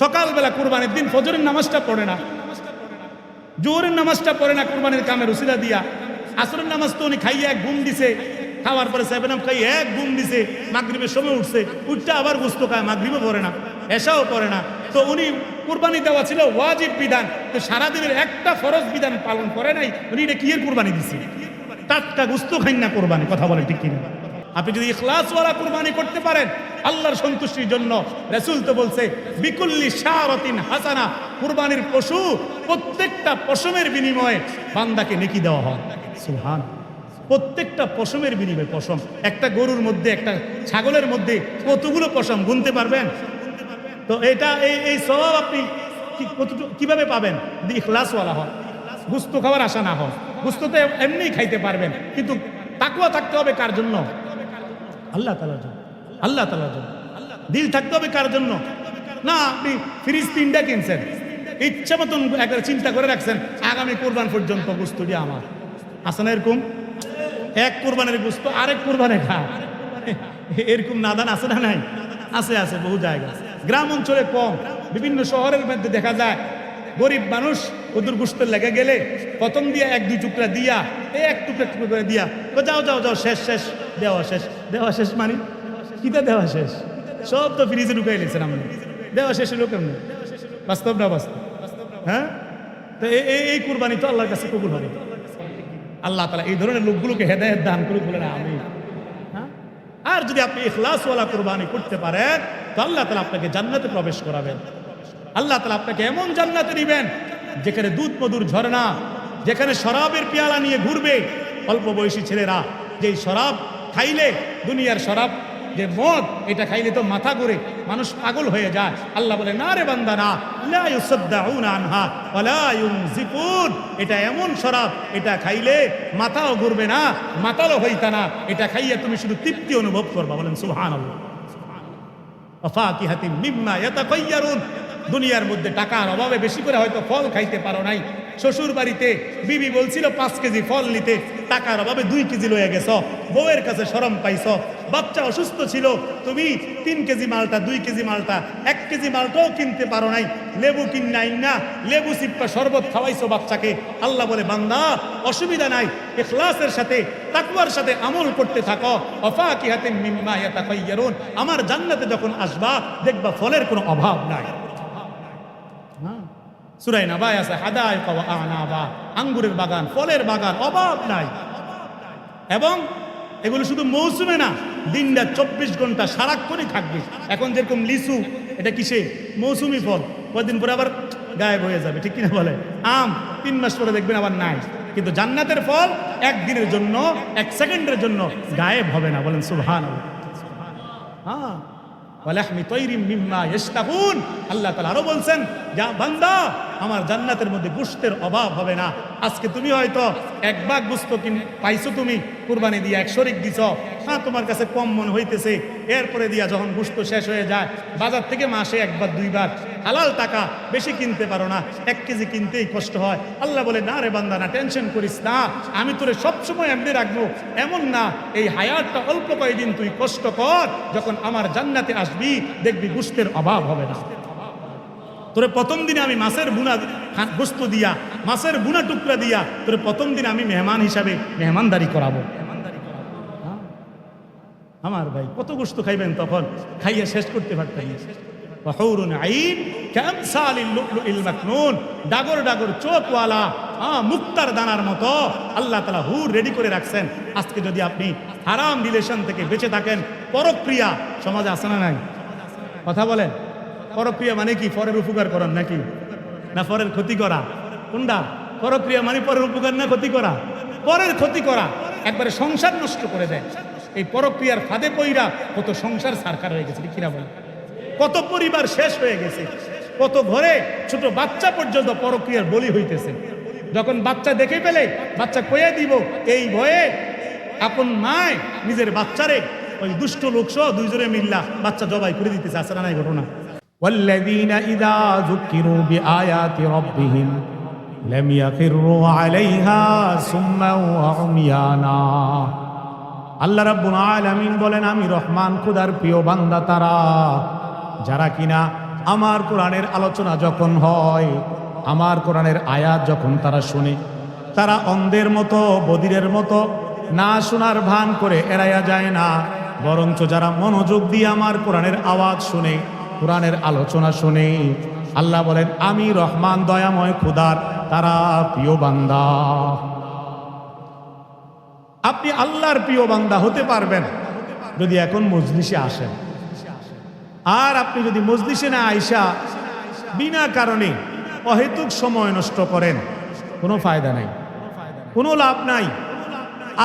সকালবেলা কুরবানির দিন ফজরের নামাজটা পড়ে না, জোহরের নামাজটা পড়ে না কুরবানির কামের উসিলা দিয়া, আসরের নামাজ তো উনি খাইয়া এক ঘুম দিছে, খাওয়ার পরে 7 আপ খাইয়ে এক ঘুম দিছে, মাগরিবের সময় উঠছে, উঠতে আবার গোস্ত খায়, মাগরিবও পড়ে না, এশাও পড়ে না। তো উনি কুরবানি দেওয়া ছিল ওয়াজিব বিধান, তো সারাদিনের একটা ফরজ বিধান পালন করে নাই, উনি এটা কি এর কুরবানি দিছে? টাটকা গোস্ত খাই না কুরবানি, কথা বলে ঠিক কিনা? আপনি যদি ইখলাসওয়ালা কুরবানি করতে পারেন আল্লাহর সন্তুষ্টির জন্য, রাসূল তো বলছে বিকুল্লি শারাতিন হাসানা, কুরবানির পশু প্রত্যেকটা পশমের বিনিময়ে বান্দাকে নেকি দেওয়া হয়। সুবহান, প্রত্যেকটা পশমের বিনিময়ে। পশম একটা গরুর মধ্যে, একটা ছাগলের মধ্যে কতগুলো পশম গুনতে পারবেন? তো এটা এই সওয়াব আপনি কিভাবে পাবেন? যদি ইখলাসওয়ালা হয়, গোস্ত খাওয়ার আশা না হয়। গোস্ত তো এমনিই খাইতে পারবেন, কিন্তু তাকওয়া থাকতে হবে কার জন্য? আল্লাহ তাআলার জন্য। আল্লাহ তাআলার জন্য দিল থাকতে হবে কার জন্য? না আপনি ফ্রিজ 3টা কিনছেন, ইচ্ছা মতন একটা চিন্তা করে রাখছেন আগামী কোরবান পর্যন্ত গোস্ত দিয়ে আমার আছে না? এরকম এক কোরবানের গোস্ত আরেক কোরবানে খা, এরকম নাদান আছে না? নাই, আছে, আছে বহু জায়গা। গ্রাম অঞ্চলে কম, বিভিন্ন শহরের মধ্যে দেখা যায় গরিব মানুষ ওদের গোস্তের লেগে গেলে প্রথম দিয়া 1-2 টুকরা দিয়া, এক টুকরা টুকরা করে দিয়া, তো যাও যাও যাও, শেষ শেষ, দেওয়া শেষ। দেওয়া শেষ মানে কিটা দেওয়া শেষ? সব তো ফ্রিজে ঢুকাই নিয়েছেন আপনি, দেওয়া শেষ হলো কেমন? বাস্তব না বাস্তব? হ্যাঁ, তো এই কুরবানি তো আল্লাহর কাছে কবুল হবে। আল্লাহ তাআলা এই ধরনের লোকগুলোকে হেদায়েত দান করুক বলে না আমি। আর যদি আপনি ইখলাসওয়ালা কুরবানি করতে পারেন তো আল্লাহ তাআলা আপনাকে জান্নাতে প্রবেশ করাবেন। আল্লাহ তাআলা আপনাকে এমন জান্নাতে দিবেন যেখানে দুধ মধুর ঝর্ণা, যেখানে শরাবের পেয়ালা নিয়ে ঘুরবে অল্প বয়সী ছেলেরা। যেই শরাব খাইলে, দুনিয়ার শরাব যে মদ, এটা খাইলে তো মাথা ঘুরে, মানুষ পাগল হয়ে যায়। আল্লাহ বলে না রে বান্দা, না, লা ইউসাদ্দাউনা আনহা ওয়ালা ইউনজিফুন, এটা এমন শরাব, এটা খাইলে মাথাও ঘুরবে না, মাতালও হইতা না, এটা খাইয়া তুমি শুধু তৃপ্তি অনুভব করবা। বলেন সুবহানাল্লাহ। ওয়াফাকিহাতিন মিম্মা ইয়াতাখায়্যারুন, দুনিয়ার মধ্যে টাকার অভাবে বেশি করে হয়তো ফল খাইতে পারো নাই, শ্বশুর বাড়িতে বিবি বলছিল 5 কেজি ফল নিতে, টাকার অভাবে 2 কেজি লয়ে গেছ, বউয়ের কাছে শরম পাইছ, বাচ্চা অসুস্থ ছিল, তুমি 3 কেজি মালটা, 2 কেজি মালটা, 1 কেজি মালটাও কিনতে পারো নাই, লেবু কিনাই না, লেবু চিপ্পা শরবত খাওয়াইছো বাচ্চাকে। আল্লাহ বলে বান্দা অসুবিধা নাই, ইখলাসের সাথে তাকওয়ার সাথে আমল করতে থাকো। ওয়াফাকিহাতিন মিম্মা ইয়াতাখায়্যারুন, আমার জান্নাতে যখন আসবা দেখবা ফলের কোনো অভাব নাই। সূরা নাবা আছে হাদায়কা ওয়া আনাবা, আঙ্গুরের বাগান, ফলের বাগান, অভাব নাই। এবং এগুলো শুধু মৌসুমে না, দিনটা 24 ঘন্টা সারাক্ষণই থাকবে। এখন যেরকম লিচু, এটা কিসে? মৌসুমি ফল, কয়েকদিন পরে আবার গায়েব হয়ে যাবে, ঠিক কিনা বলে? আম 3 মাস পরে দেখবেন আবার নাই। কিন্তু জান্নাতের ফল 1 দিনের জন্য, 1 সেকেন্ডের জন্য গায়েব হবে না। বলেন সুবহানাল্লাহ। হ্যাঁ, ওয়ালাহমি তায়রিম মিম্মা ইয়াশতাহুন, আল্লাহ তাআলা আরো বলছেন যা বান্দা আমার জান্নাতের মধ্যে গোশতের অভাব হবে না। আজকে তুমি হয়তো 1 ভাগ গোশত পাইছো, তুমি কুরবানি দিয়ে 1 শরিক দিছ, হ্যাঁ তোমার কাছে কম মনে হইতেছে, এরপরে দিয়া যখন গোশত শেষ হয়ে যায়, বাজার থেকে মাসে 1 বার 2 বার হালাল টাকা, বেশি কিনতে পারো না, 1 কেজি কিনতেই কষ্ট হয়। আল্লাহ বলে না রে বান্দা, না টেনশন করিস না, আমি তোরে সবসময় এমনি রাখবো, এমন না, এই হায়াতটা অল্প কয়েকদিন তুই কষ্ট কর, যখন আমার জান্নাতে আসবি দেখবি গোশতের অভাব হবে না। তোরে প্রথম দিনে আমি মাছের বুনা গোস্ত দিয়া, মাছের বুনা টুকরা দিয়া তোরে প্রথম দিন আমি মেহমান হিসাবে মেহমানদারি করাবো। আমার ভাই কত গোস্ত খাইবেন তখন, খাইয়া শেষ করতে পারতেন। ওয়াহুরুন আইন কামসালিল লুলুল মাকনুন, ডাগর ডাগর চোখওয়ালা মুক্তার দানার মতো আল্লাহ তাআলা হুর রেডি করে রাখছেন। আজকে যদি আপনি হারাম রিলেশন থেকে বেঁচে থাকেন, পরক্রিয়া সমাজে আছে না নাই? কথা বলেন, পরক্রিয়া মানে কি? পরের উপকার করার নাকি, না পরের ক্ষতি করা? কোনটা? পরক্রিয়া মানে পরের উপকার না ক্ষতি করা? পরের ক্ষতি করা, একবারে সংসার নষ্ট করে দেয়। এই পরক্রিয়ার ফাঁদে পইরা কত সংসার সারকার হয়ে গেছে, কিনা বলে? কত পরিবার শেষ হয়ে গেছে, কত ঘরে ছোট বাচ্চা পর্যন্ত পরক্রিয়ার বলি হইতেছে। যখন বাচ্চা দেখে ফেলে, বাচ্চা কয়ে দিব, এই ভয়ে আপন মায় নিজের বাচ্চারে ওই দুষ্ট লোকসহ 2 জনে মিল্লা বাচ্চা জবাই করে দিতেছে। আছে না নাই ঘটনা? والذين إذا ذكروا بآيات ربهم لم يخروا عليها سما وعميانا। আল্লাহ রাব্বুল আলামিন বলেন, আমি রহমান খোদার প্রিয় বান্দা তারা যারা কিনা আমার কোরআনের আলোচনা যখন হয়, আমার কোরআনের আয়াত যখন তারা শুনে, তারা অন্ধের মতো বধিরের মতো না শোনার ভান করে এড়াইয়া যায় না, বরঞ্চ যারা মনোযোগ দিয়ে আমার কোরআনের আওয়াজ শুনে, কোরআনের আলোচনা শুনে, আল্লাহ বলেন আমি রহমান দয়াময় খোদার তারা প্রিয় বান্দা। আপনি আল্লাহর প্রিয় বান্দা হতে পারবেন যদি এখন মজলিসে আসেন। আর আপনি যদি মজলিসে না আইসা বিনা কারণে অহেতুক সময় নষ্ট করেন, কোনো ফায়দা নাই, কোনো লাভ নাই।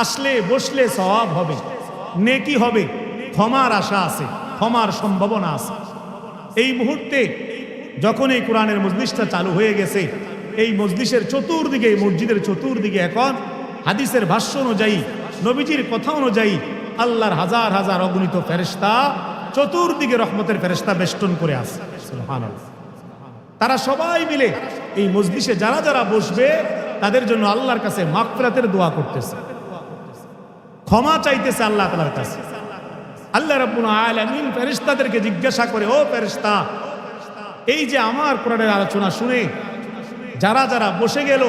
আসলে বসলে সওয়াব হবে, নেকি হবে, ক্ষমার আশা আছে, ক্ষমার সম্ভাবনা আছে। এই মুহূর্তে যখন এই কোরআনের মজলিসটা চালু হয়ে গেছে, এই মজলিসের চতুর্দিকে, মসজিদের চতুর্দিকে এখন হাদিসের ভাষ্য অনুযায়ী, নবীজির কথা অনুযায়ী আল্লাহর হাজার হাজার অগণিত ফেরেশতা চতুর্দিকে রহমতের ফেরেশতা বেষ্টন করে আছে। সুবহানাল্লাহ। তারা সবাই মিলে এই মজলিসে যারা যারা বসবে তাদের জন্য আল্লাহর কাছে মাগফিরাতের দোয়া করতেছে, ক্ষমা চাইতেছে আল্লাহ তাআলার কাছে। আল্লাহ রাব্বুল আলামিন ফেরেশতাদেরকে জিজ্ঞাসা করে, ও ফেরেশতা, এই যে আমার কোরআনের আলোচনা শুনে যারা যারা বসে গেল,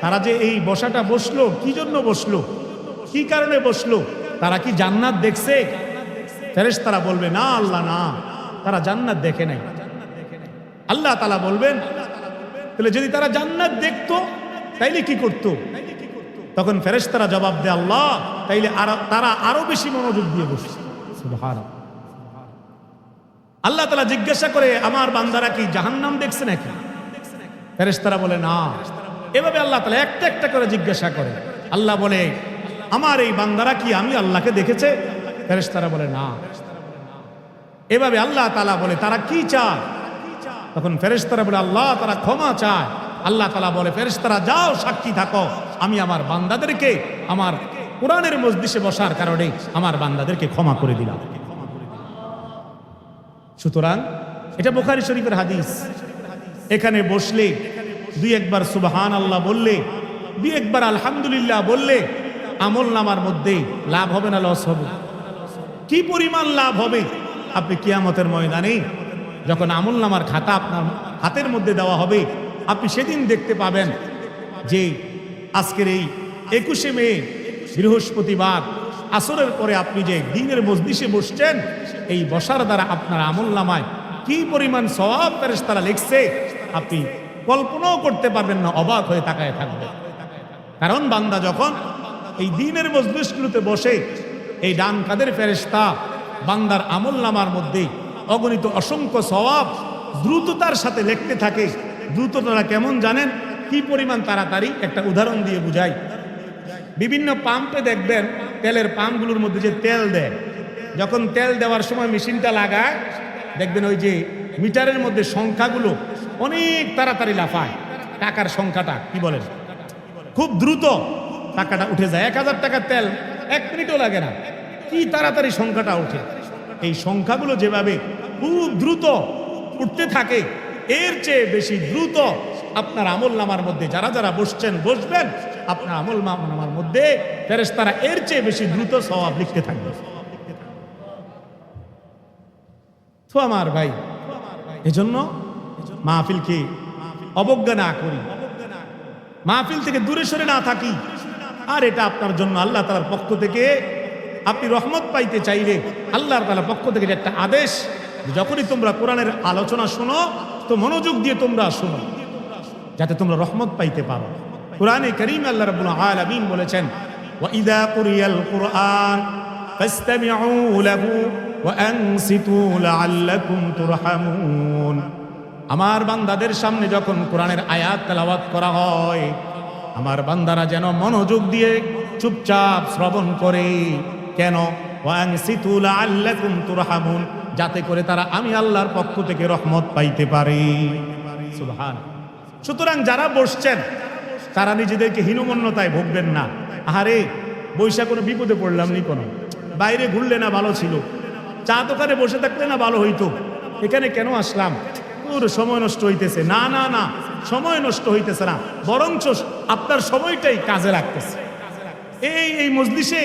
তারা যে এই বসাটা বসলো, কি জন্য বসলো, কি কারণে বসলো? তারা কি জান্নাত দেখছে? ফেরেশতারা বলবে, না আল্লাহ, না, তারা জান্নাত দেখে নাই। আল্লাহ তাআলা বলবেন, তাহলে যদি তারা জান্নাত দেখতো তাইলে কি করতো? তখন ফেরেশতারা জবাব দেয়, আল্লাহ, তাইলে তারা আরো বেশি মনোযোগ দিয়ে বসছে। সুবহানাল্লাহ। আল্লাহ তাআলা জিজ্ঞাসা করে, আমার বান্দারা কি জাহান্নাম দেখছে নাকি? ফেরেশতারা বলে, না। এভাবে আল্লাহ তাআলা একটা একটা করে জিজ্ঞাসা করে। আল্লাহ বলে, আমার এই বান্দারা কি আমি আল্লাহকে দেখেছে? ফেরেশতারা বলে, না। এভাবে আল্লাহ তাআলা বলে, তারা কি চায়? তখন ফেরেশতারা বলে, আল্লাহ, তারা ক্ষমা চায়। আল্লাহ তাআলা বলে, ফেরেশতারা যাও, সাক্ষী থাকো, আমি আমার বান্দাদেরকে আমার কোরআনের মজলিসে বসার কারণে আমার বান্দাদেরকে ক্ষমা করে দিলাম। সুতরাং এটা বুখারী শরীফের হাদিস। এখানে বসলে দুই একবার সুবহানাল্লাহ বললে, দুই একবার আলহামদুলিল্লাহ বললে আমল নামার মধ্যে লাভ হবে না লস হবে? কি পরিমাণ লাভ হবে! আপনি কিয়ামতের ময়দানে যখন আমল নামার খাতা আপনার হাতের মধ্যে দেওয়া হবে, আপনি সেদিন দেখতে পাবেন যে আজকের এই 21শে মে বৃহস্পতিবার আসরের পরে আপনি যে দিনের মজলিসে বসছেন, এই বসার দ্বারা আপনার আমল নামায় কি পরিমাণ সওয়াব ফেরেশতারা লিখছে আপনি কল্পনাও করতে পারবেন না, অবাক হয়ে তাকায় থাকবে। কারণ বান্দা যখন এই দিনের মজলিসগুলোতে বসে, এই ডান কাদের ফেরেশতা বান্দার আমল নামার মধ্যে অগণিত অসংখ্য সওয়াব দ্রুততার সাথে লিখতে থাকে। দ্রুততাটা কেমন জানেন? কি পরিমাণ তাড়াতাড়ি, একটা উদাহরণ দিয়ে বুঝাই। বিভিন্ন পাম্পে দেখবেন, তেলের পাম্পগুলোর মধ্যে যে তেল দেয়, যখন তেল দেওয়ার সময় মেশিনটা লাগায়, দেখবেন ওই যে মিটারের মধ্যে সংখ্যাগুলো অনেক তাড়াতাড়ি লাফায়। টাকার সংখ্যাটা কি বলেন, খুব দ্রুত টাকাটা উঠে যায়। 1000 টাকার তেল 1 মিনিটও লাগে না, কি তাড়াতাড়ি সংখ্যাটা ওঠে। এই সংখ্যাগুলো যেভাবে খুব দ্রুত উঠতে থাকে, এর চেয়ে বেশি দ্রুত আপনার আমল নামার মধ্যে যারা যারা বসছেন বসবেন, আপনার আমল নামার মধ্যে ফেরেশতারা এর চেয়ে বেশি দ্রুত সওয়াব লিখতে থাকবে। তো আমার ভাই, এজন্য মাহফিলকে অবজ্ঞা না করি, মাহফিল থেকে দূরে সরে না থাকি। আর এটা আপনার জন্য আল্লাহ তাআলার পক্ষ থেকে, আপনি রহমত পাইতে চাইলে আল্লাহর তাআলার পক্ষ থেকে একটা আদেশ, যখনই তোমরা কোরআনের আলোচনা শোনো তো মনোযোগ দিয়ে তোমরা শোনো, যাতে তোমরা রহমত পাইতে পারো। কোরআনে কারীমে আল্লাহ রাব্বুল আলামিন বলেছেন, ওয়া ইযা কুরিয়াল কুরআন ফাসতামিউ লাহু ওয়া আনসিতু লাআল্লাকুম তুরহামুন। আমার বান্দাদের সামনে যখন কোরআনের আয়াত তেলাওয়াত করা হয়, আমার বান্দারা যেন মনোযোগ দিয়ে চুপচাপ শ্রবণ করে। কেন? ওয়া আনসিতু লাআল্লাকুম তুরহামুন, যাতে করে তারা আমি আল্লাহর পক্ষ থেকে রহমত পাইতে পারে। সুবহানাল্লাহ। সুতরাং যারা বসছেন তারা নিজেদেরকে হীনমন্যতায় ভুগবেন না। আহারে, বৈশা কোনো বিপদে পড়লাম নি, কোনো বাইরে ঘুরলে না ভালো ছিল, চা দোকানে বসে থাকলে না ভালো হইতো, এখানে কেন আসলাম, ওর সময় নষ্ট হইতেছে। না না না, সময় নষ্ট হইতেছে না, বরঞ্চ আপনার সময়টাই কাজে লাগতেছে। এই মজলিসে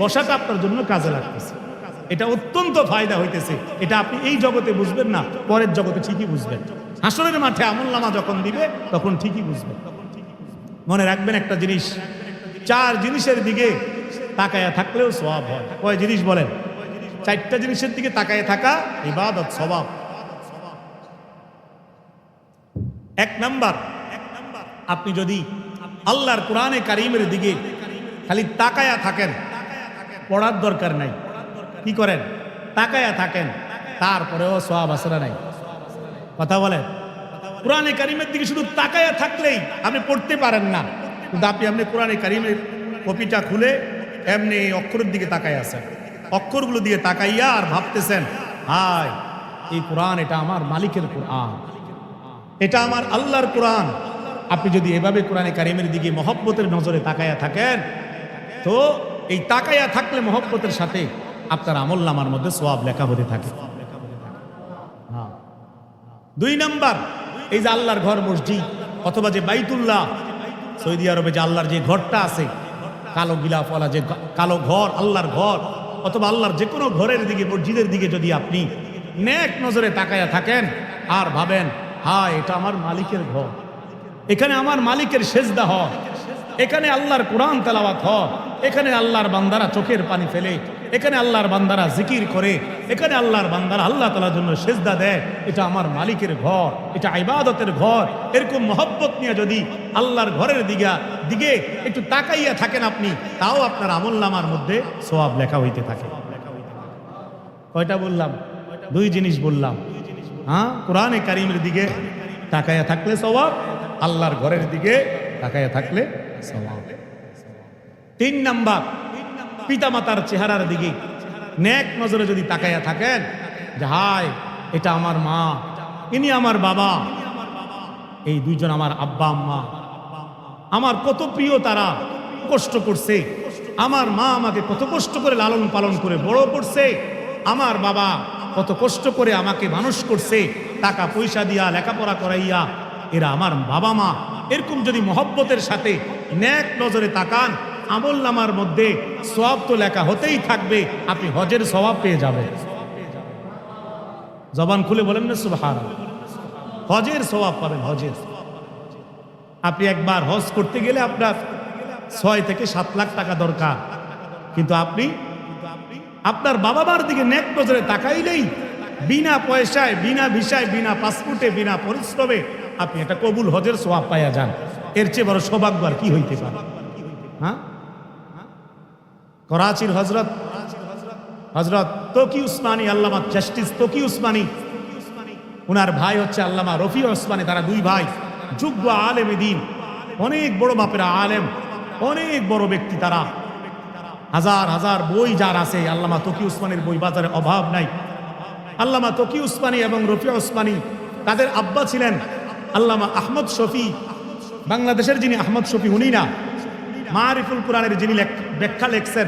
বসাটা আপনার জন্য কাজে লাগতেছে। এটা অত্যন্ত ফায়দা হইতেছে। এটা আপনি এই জগতে বুঝবেন না, পরের জগতে ঠিকই বুঝবেন। হাসরের মাঠে আমলনামা যখন দিবে তখন ঠিকই বুঝবেন। মনে রাখবেন একটা জিনিস, 4 জিনিসের দিকে তাকায়া থাকলেও সওয়াব হয়। কয় জিনিস বলেন? 4টা জিনিসের দিকে তাকায়া থাকা ইবাদত, সওয়াব। 1 নাম্বার, আপনি যদি আল্লাহর কোরআনে কারীমের দিকে খালি তাকায়া থাকেন, পড়ার দরকার নাই, কি করেন? তাকায়া থাকেন, তারপরেও সওয়াব আছে না নাই? কথা বলেন। কোরআনে কারীমের দিকে শুধু তাকায়া থাকলেই আপনি পড়তে পারেন না, কিন্তু আপনি কোরআনে কারীমের কপিটা খুলে এমনি অক্ষরের দিকে তাকায় আছেন, অক্ষরগুলো দিয়ে তাকাইয়া আর ভাবতেছেন, হায় এই কোরআন, এটা আমার মালিকের কোরআন, এটা আমার আল্লাহর কোরআন। আপনি যদি এভাবে কোরআনে কারীমের দিকে মহব্বতের নজরে তাকায়া থাকেন, তো এই তাকায়া থাকলে মহব্বতের সাথে আপনার আমলনামার মধ্যে সওয়াব লেখা হতে থাকে। 2 নাম্বার, এই যে আল্লাহর ঘর মসজিদ অথবা যে বাইতুল্লাহ, সৌদি আরবে যে আল্লাহর যে ঘরটা আছে, কালো গিলাফওয়ালা যে কালো ঘর, আল্লাহর ঘর, অথবা আল্লাহর যে কোনো ঘরের দিকে, মসজিদের দিকে যদি আপনি নেক নজরে তাকায়া থাকেন আর ভাবেন, হায় এটা আমার মালিকের ঘর, এখানে আমার মালিকের সেজদা হয়, এখানে আল্লাহর কোরআন তেলাওয়াত হয়, এখানে আল্লাহর বান্দারা চোখের পানি ফেলে, এখানে আল্লাহর বান্দারা জিকির করে, এখানে আল্লাহর বান্দারা আল্লাহ তাআলার জন্য সেজদা দেয়, এটা আমার মালিকের ঘর, এটা ইবাদতের ঘর। এরকম মহব্বত নিয়ে যদি আল্লাহর ঘরের দিকে একটু তাকাইয়া থাকেন আপনি, তাও আপনার আমলনামার মধ্যে সওয়াব লেখা হইতে থাকে। কয়টা বললাম? 2 জিনিস বললাম। হ্যাঁ, কোরআনে কারীমের দিকে তাকাইয়া থাকলে সওয়াব, আল্লাহর ঘরের দিকে তাকাইয়া থাকলে সওয়াব। 3 নাম্বার, পিতামাতার চেহারার দিকে নেক নজরে যদি তাকাইয়া থাকেন, যে হায় এটা আমার মা, ইনি আমার বাবা, এই 2 জন আমার আব্বা আম্মা, আমার কত প্রিয়, তারা কষ্ট করছে, আমার মা আমাকে কত কষ্ট করে লালন পালন করে বড় করছে, আমার বাবা কত কষ্ট করে আমাকে মানুষ করছে, টাকা পয়সা দিয়া লেখাপড়া করাইয়া, এরা আমার বাবা মা। এরকম যদি মহব্বতের সাথে নেক নজরে তাকান, আমলনামার মধ্যে সওয়াব তো লেখা হতেই থাকবে, আপনি হজের সওয়াব পেয়ে যাবেন। জবান খুলে বলেন না সুবহানাল্লাহ। হজের সওয়াব পাবেন, হজের। আপনি একবার হজ করতে গেলে আপনার 6 থেকে 7 লাখ টাকা দরকার, কিন্তু আপনি আপনার বাবা মার দিকে নেক নজরে তাকাইলেই বিনা পয়সায়, বিনা ভিসায়, বিনা পাসপোর্টে, বিনা পরিশ্রমে আপনি একটা কবুল হজের সওয়াব পাইয়া যান। এর চেয়ে বড় সৌভাগ্য আর কি হইতে পারে? হ্যাঁ, করাচির হজরত তকি উসমানী, আল্লামা জাস্টিস তকি উসমানী, উনার ভাই হচ্ছে আল্লামা রফি উসমানী, তারা 2 ভাই, যোগ্য আলেম দ্বীন, অনেক বড় মাপের আলেম, অনেক বড় ব্যক্তি তারা। হাজার হাজার বই যার আছে, আল্লামা তকি উসমানীর বই বাজারে অভাব নাই। আল্লামা তকি উসমানী এবং রফি উসমানী, তাদের আব্বা ছিলেন আল্লামা আহমদ শফি। বাংলাদেশের যিনি আহমদ শফি, উনি না, মারিফুল কোরআনের যিনি ব্যাখ্যা লিখছেন,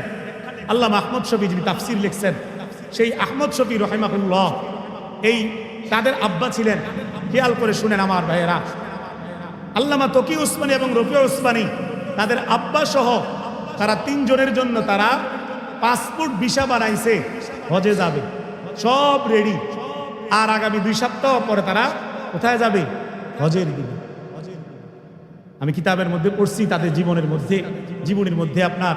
আল্লামা আহমদ শফি যিনি তাফসির লিখছেন, সেই আহমদ শফি রহিমাহুল্লাহ, এই তাদের আব্বা ছিলেন। খেয়াল করে শুনেন আমার ভাইয়েরা, আল্লামা তকি উসমানী এবং রফি উসমানী, তাদের আব্বা সহ তারা 3 জনের জন্য তারা পাসপোর্ট ভিসা বানাইছে, হজে যাবে, সব রেডি। আর আগামী 2 সপ্তাহ পরে তারা কোথায় যাবে? হজের দিকে। আমি কিতাবের মধ্যে পড়ছি, তাদের জীবনের মধ্যে আপনার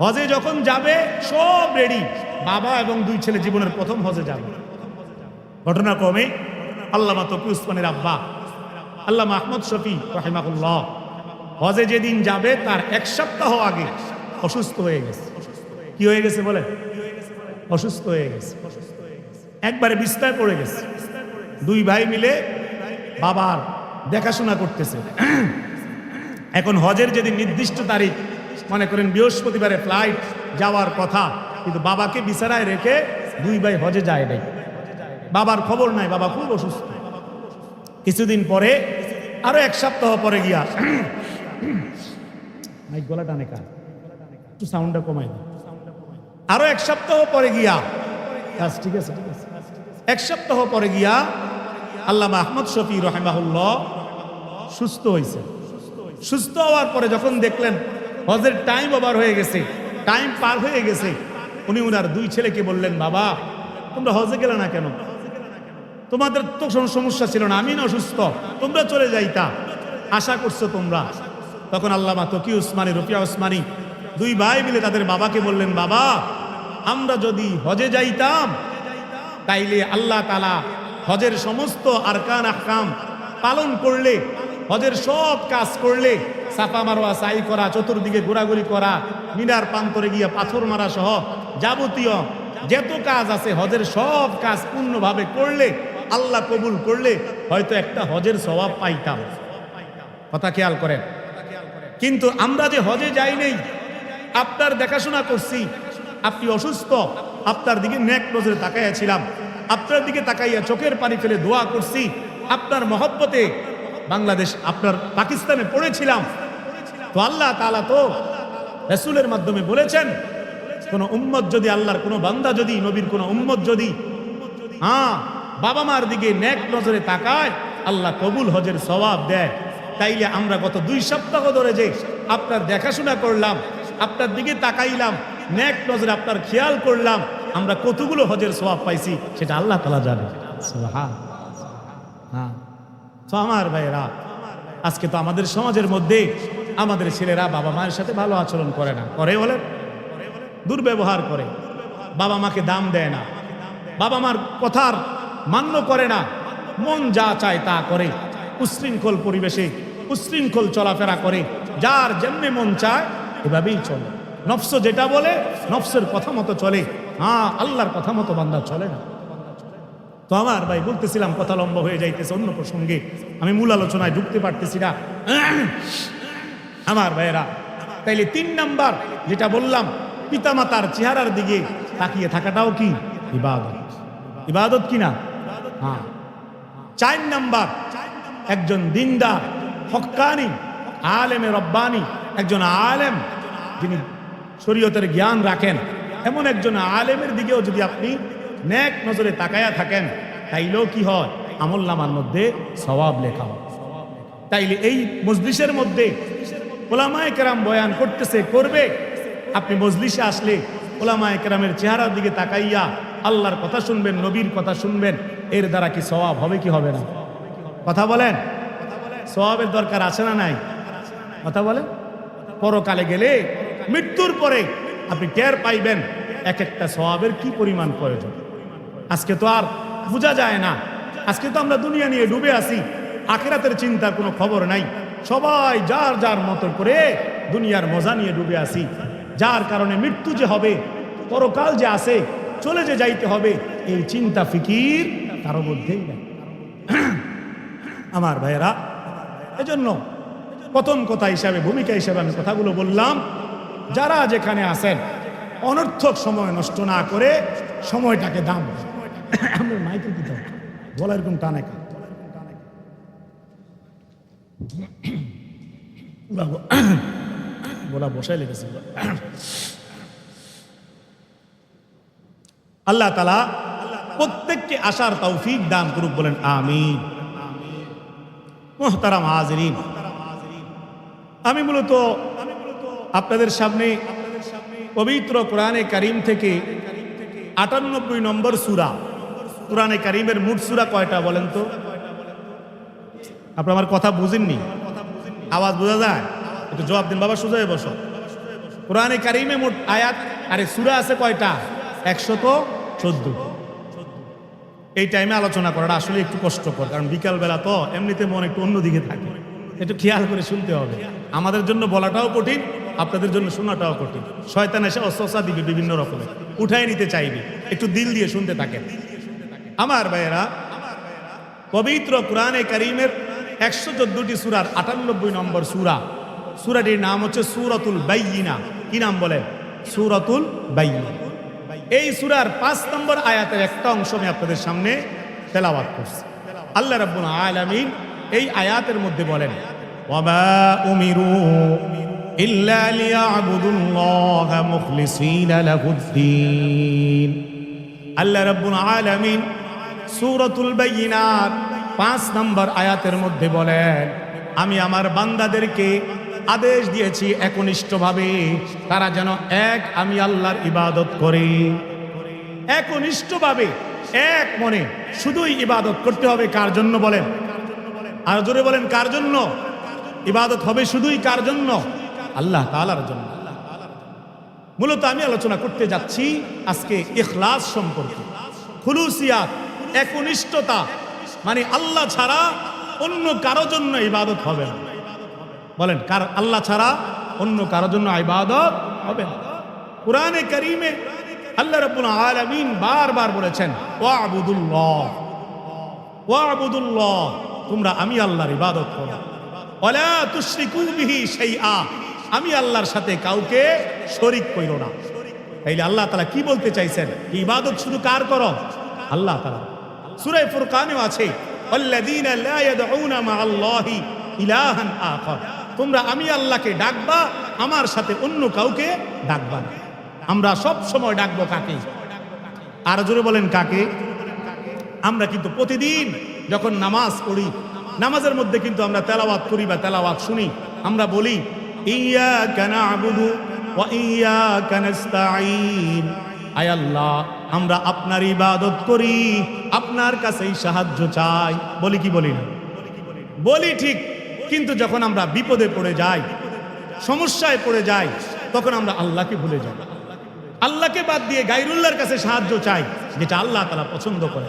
হজে যখন যাবে সব রেডি, বাবা এবং 2 ছেলে জীবনের প্রথম হজে যাবে। ঘটনাক্রমে আল্লামা তকি উসমানের আব্বা আল্লামা আহমদ শফি রাহিমাহুল্লাহ হজে যেদিন যাবে তার 1 সপ্তাহ আগে অসুস্থ হয়ে গেছে। কি হয়ে গেছে বলেন? অসুস্থ হয়ে গেছে, একবারে বিছনায় পড়ে গেছে। 2 ভাই মিলে বাবার দেখাশোনা করতেছে। এখন হজের যেদিন নির্দিষ্ট তারিখ, মনে করেন বৃহস্পতিবারে ফ্লাইট যাওয়ার কথা, কিন্তু বাবাকে বিছানায় রেখে 2 ভাই হজে যায় নাই। বাবার খবর নাই, বাবা খুব অসুস্থ। কিছুদিন পরে, আরো 1 সপ্তাহ পরে গিয়া, গলা টানে কার, একটু সাউন্ডটা কমাই দাও। আরো 1 সপ্তাহ পরে গিয়া, ঠিক আছে 1 সপ্তাহ পরে গিয়া আল্লামা আহমদ শফি রাহিমাহুল্লাহ সুস্থ হয়েছে। সুস্থ হওয়ার পরে যখন দেখলেন হজের টাইম ওভার হয়ে গেছে, টাইম পার হয়ে গেছে, উনি উনার দুই ছেলেকে বললেন, বাবা তোমরা হজে গেলে না কেন? তোমাদের তো কোনো সমস্যা ছিল না, আমি না অসুস্থ, তোমরা চলে যাইতা, আশা করছো তোমরা। তখন আল্লামা তকি উসমানী, রফিয়া উসমানী দুই ভাই মিলে তাদের বাবাকে বললেন, বাবা আমরা যদি হজে যাইতাম তাইলে আল্লাহ তাআলা হজের সমস্ত আরকান আহকাম পালন করলে, হজের সব কাজ করলে, সাফা মারওয়া সাই করা, চতুর্দিকে ঘোরাঘুরি করা, মিনার প্রান্তরে গিয়ে পাথর মারা সহ যাবতীয় যত কাজ আছে হজের সব কাজ পূর্ণভাবে করলে, আল্লাহ কবুল করলে হয়তো একটা হজের সওয়াব পাইতাম। কথা খেয়াল করেন। কিন্তু আমরা যে হজে যাই নেই, আপনার দেখাশোনা করছি, আপনি অসুস্থ, আপনার দিকে নেক নজরে তাকাইয়াছিলাম, আপনার দিকে তাকাইয়া চোখের পানি ফেলে দোয়া করছি, আপনার মহব্বতে বাংলাদেশ আপনার পাকিস্তানে পড়েছিলাম। তো আল্লাহ তাআলা তো রাসূলের মাধ্যমে বলেছেন, কোন উম্মত যদি, আল্লাহর কোন বান্দা যদি, নবীর কোন উম্মত যদি বাবা মার দিকে নেক নজরে তাকায়, আল্লাহ কবুল হজের সওয়াব দেয়। তাইলে আমরা গত 2 সপ্তাহ ধরে যে আপনার দেখাশোনা করলাম, আপনার দিকে তাকাইলাম, নেক নজরে আপনার খেয়াল করলাম, আমরা কতগুলো হজের সওয়াব পাইছি সেটা আল্লাহ তাআলা জানে। তো আমার ভাইরা, আজকে তো আমাদের সমাজের মধ্যে আমাদের ছেলেরা বাবা মায়ের সাথে ভালো আচরণ করে না, করে বলে দুর্ব্যবহার করে, বাবা মাকে দাম দেয় না, বাবা মার কথার মান্য করে না, মন যা চায় তা করে, উশৃঙ্খল পরিবেশে উশৃঙ্খল চলাফেরা করে, যার যেমনি মন চায় এভাবেই চলে, নফস যেটা বলে নফসের কথা মতো চলে, আল্লাহর কথা মতো বান্দা চলে না। তো আমার ভাই বলতেছিলাম, কথা লম্বা হয়ে যাইতেছে, অন্য প্রসঙ্গে আমি মূল আলোচনায় ঢুকতে পারতেছি না আমার ভাইয়েরা। তাইলে 3 নাম্বার যেটা বললাম, পিতামাতার চেহারার দিকে তাকিয়ে থাকাটাও কি ইবাদত? ইবাদত কিনা? 4 নাম্বার, একজন দিনদার হক্কানি আলেমে রব্বানি, একজন আলেম যিনি শরীয়তের জ্ঞান রাখেন, এমন একজন আলেমের দিকেও যদি আপনি নেক নজরে তাকায়া থাকেন, তাইলেও কি হয়? আমলনামার মধ্যে সওয়াব লেখা হয়। তাইলে এই মজলিসের মধ্যে ওলামায়ে কেরাম বয়ান করতেছে, করবে, আপনি মজলিসে আসলে ওলামায়ে কেরামের চেহারার দিকে তাকাইয়া আল্লাহর কথা শুনবেন, নবীর কথা শুনবেন, এর দ্বারা কি সওয়াব হবে কি হবে না? কথা বলেন, সওয়াবের দরকার আছে না নাই? কথা বলেন। পরকালে গেলে, মৃত্যুর পরে আপনি টের পাইবেন এক একটা সওয়াবের কি পরিমাণ প্রয়োজন। আজকে তো আর বোঝা যায় না, আজকে তো আমরা দুনিয়া নিয়ে ডুবে আছি, আখিরাতের চিন্তার কোনো খবর নাই, সবাই যার যার মতো করে দুনিয়ার মজা নিয়ে ডুবে আছি, যার কারণে মৃত্যু যে হবে, পরকাল যে আছে, চলে যে যাইতে হবে, এই চিন্তা ফিকির কারো মধ্যেই নাই আমার ভাইয়েরা। এজন্য প্রথম কথা হিসাবে, ভূমিকা হিসাবে আমি কথাগুলো বললাম, যারা যেখানে আছেন অনর্থক সময় নষ্ট না করে সময়টাকে দাম আমরা মাইকেল কি বলা এরকম টানে বলা বসাই লেগেছে। আল্লাহ তাআলা প্রত্যেককে আসার তৌফিক দান করুক, বলেন আমিন। মুহতারাম হাজিরিন, আমি মূলত আপনাদের সামনে পবিত্র কোরআনে কারীম থেকে 98 নম্বর সূরা, কোরআনে কারীমের মোট সূরা কয়টা বলেন তো? আপনারা আমার কথা বুঝেননি, আওয়াজ বোঝা যায়? একটু জবাব দিন বাবা, সোজা হয়ে বসো। কোরআনে কারীমে মোট আয়াত আরে সূরা আছে কয়টা? 114। এই টাইমে আলোচনা করাটা আসলে একটু কষ্টকর, কারণ বিকালবেলা তো এমনিতে মন একটু অন্যদিকে থাকে, একটু খেয়াল করে শুনতে হবে। আমাদের জন্য বলাটাও কঠিন, আপনাদের জন্য শোনাটাও কঠিন। শয়তান এসে অস্বসা দিবে বিভিন্ন রকমের, উঠাই নিতে চাইবে, একটু দিল দিয়ে শুনতে থাকেন আমার ভাইয়েরা। পবিত্র কোরআনে কারীমের 114টি সূরার 98 নম্বর সূরা, সূরাটির নাম হচ্ছে সূরাতুল বাইয়িনা। কি নাম বলেন? সূরাতুল বাইয়িনা। এই সূরার 5 নম্বর আয়াতের একটা অংশ আমি আপনাদের সামনে তেলাওয়াত করছি। আল্লাহ রাব্বুল আলামিন এই আয়াতের মধ্যে বলেন, ওয়ামা উমিরু ইল্লা লিয়াবুদুল্লাহা মুখলিসিনা লাহুদ্দীন। আল্লাহ রাব্বুল আলামিন সূরাতুল বাইয়িনার 5 নম্বর আয়াতের মধ্যে বলেন, আমি আমার বান্দাদেরকে আদেশ দিয়েছি একনিষ্ঠভাবে তারা যেন এক আমি আল্লাহর ইবাদত করে। একনিষ্ঠভাবে এক মনে শুধুই ইবাদত করতে হবে। কার জন্য বলেন? আর জোরে বলেন, কার জন্য ইবাদত হবে? শুধুই কার জন্য? আল্লাহ তাআলার জন্য। মূলত আমি আলোচনা করতে যাচ্ছি আজকে ইখলাস সম্পর্কে। খুলুসিয়াত, একনিষ্ঠতা, মানে আল্লাহ ছাড়া অন্য কারো জন্য ইবাদত হবে না। বলেন, কার? আল্লাহ ছাড়া অন্য কারো জন্য ইবাদত হবে না। কুরআনে কারীমে আল্লাহ রাব্বুল আলামিন বারবার বলেছেন, ওয়া'বুদুল্লাহ ওয়া'বুদুল্লাহ, তোমরা আমি আল্লাহর ইবাদত করো। ওয়ালা তুশরিকু বিহি শাইআ, আমি আল্লাহর সাথে কাউকে শরীক কইরো না। তাইলে আল্লাহ তাআলা কি বলতে চাইছেন? ইবাদত শুধু কার করো? আল্লাহ তাআলা। সূরা ফুরকানেও আছে, ওয়াল্লাযীনা লা ইয়াদউনা মা'আল্লাহি ইলাহান আখার, তোমরা আমি আল্লাহকে ডাকবা, আমার সাথে অন্য কাউকে ডাকবা না। আমরা সব সময় ডাকবো কাকে? আর জোরে বলেন, কাকে? আমরা কিন্তু প্রতিদিন যখন নামাজ পড়ি, নামাজের মধ্যে কিন্তু আমরা তেলাওয়াত করি বা তেলাওয়াত শুনি, আমরা বলি ইয়্যাকা না'বুদু ওয়া ইয়্যাকা নাস্তাঈন, আয় আল্লাহ আমরা আপনার ইবাদত করি, আপনার কাছেই সাহায্য চাই। বলি কি বলি না? বলি ঠিক, কিন্তু যখন আমরা বিপদে পড়ে যাই, সমস্যায় পড়ে যাই, তখন আমরা আল্লাহকে ভুলে যাই। আল্লাহকে বাদ দিয়ে গায়রুল্লাহর কাছে সাহায্য চাই, যেটা আল্লাহ তাআলা পছন্দ করে।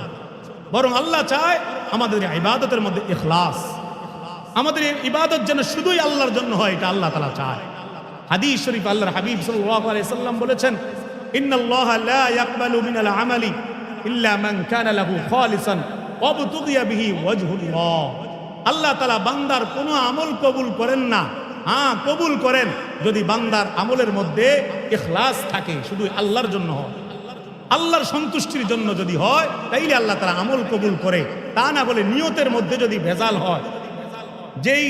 বরং আল্লাহ চায় আমাদের ইবাদতের মধ্যে ইখলাস, আমাদের ইবাদত যেন শুধুই আল্লাহর জন্য হয়, এটা আল্লাহ তাআলা চায়। হাদিস শরীফ আল্লাহর হাবিব সাল্লাল্লাহু আলাইহি সাল্লাম বলেছেন, ইন্নাল্লাহা লা ইয়াকবালু মিনাল আমালি ইল্লা মান কানা লাহু খালিসান ওয়াবতুগিয়া বিহি ওয়াজহুল্লাহ। আল্লাহ তাআলা বান্দার কোনো আমল কবুল করেন না। হ্যাঁ, কবুল করেন যদি বান্দার আমলের মধ্যে ইখলাস থাকে, শুধু আল্লাহর জন্য হয়, আল্লাহর সন্তুষ্টির জন্য যদি হয়, তাইলে আল্লাহ তাআলা আমল কবুল করে। তা না বলে নিয়তের মধ্যে যদি ভেজাল হয়, যেই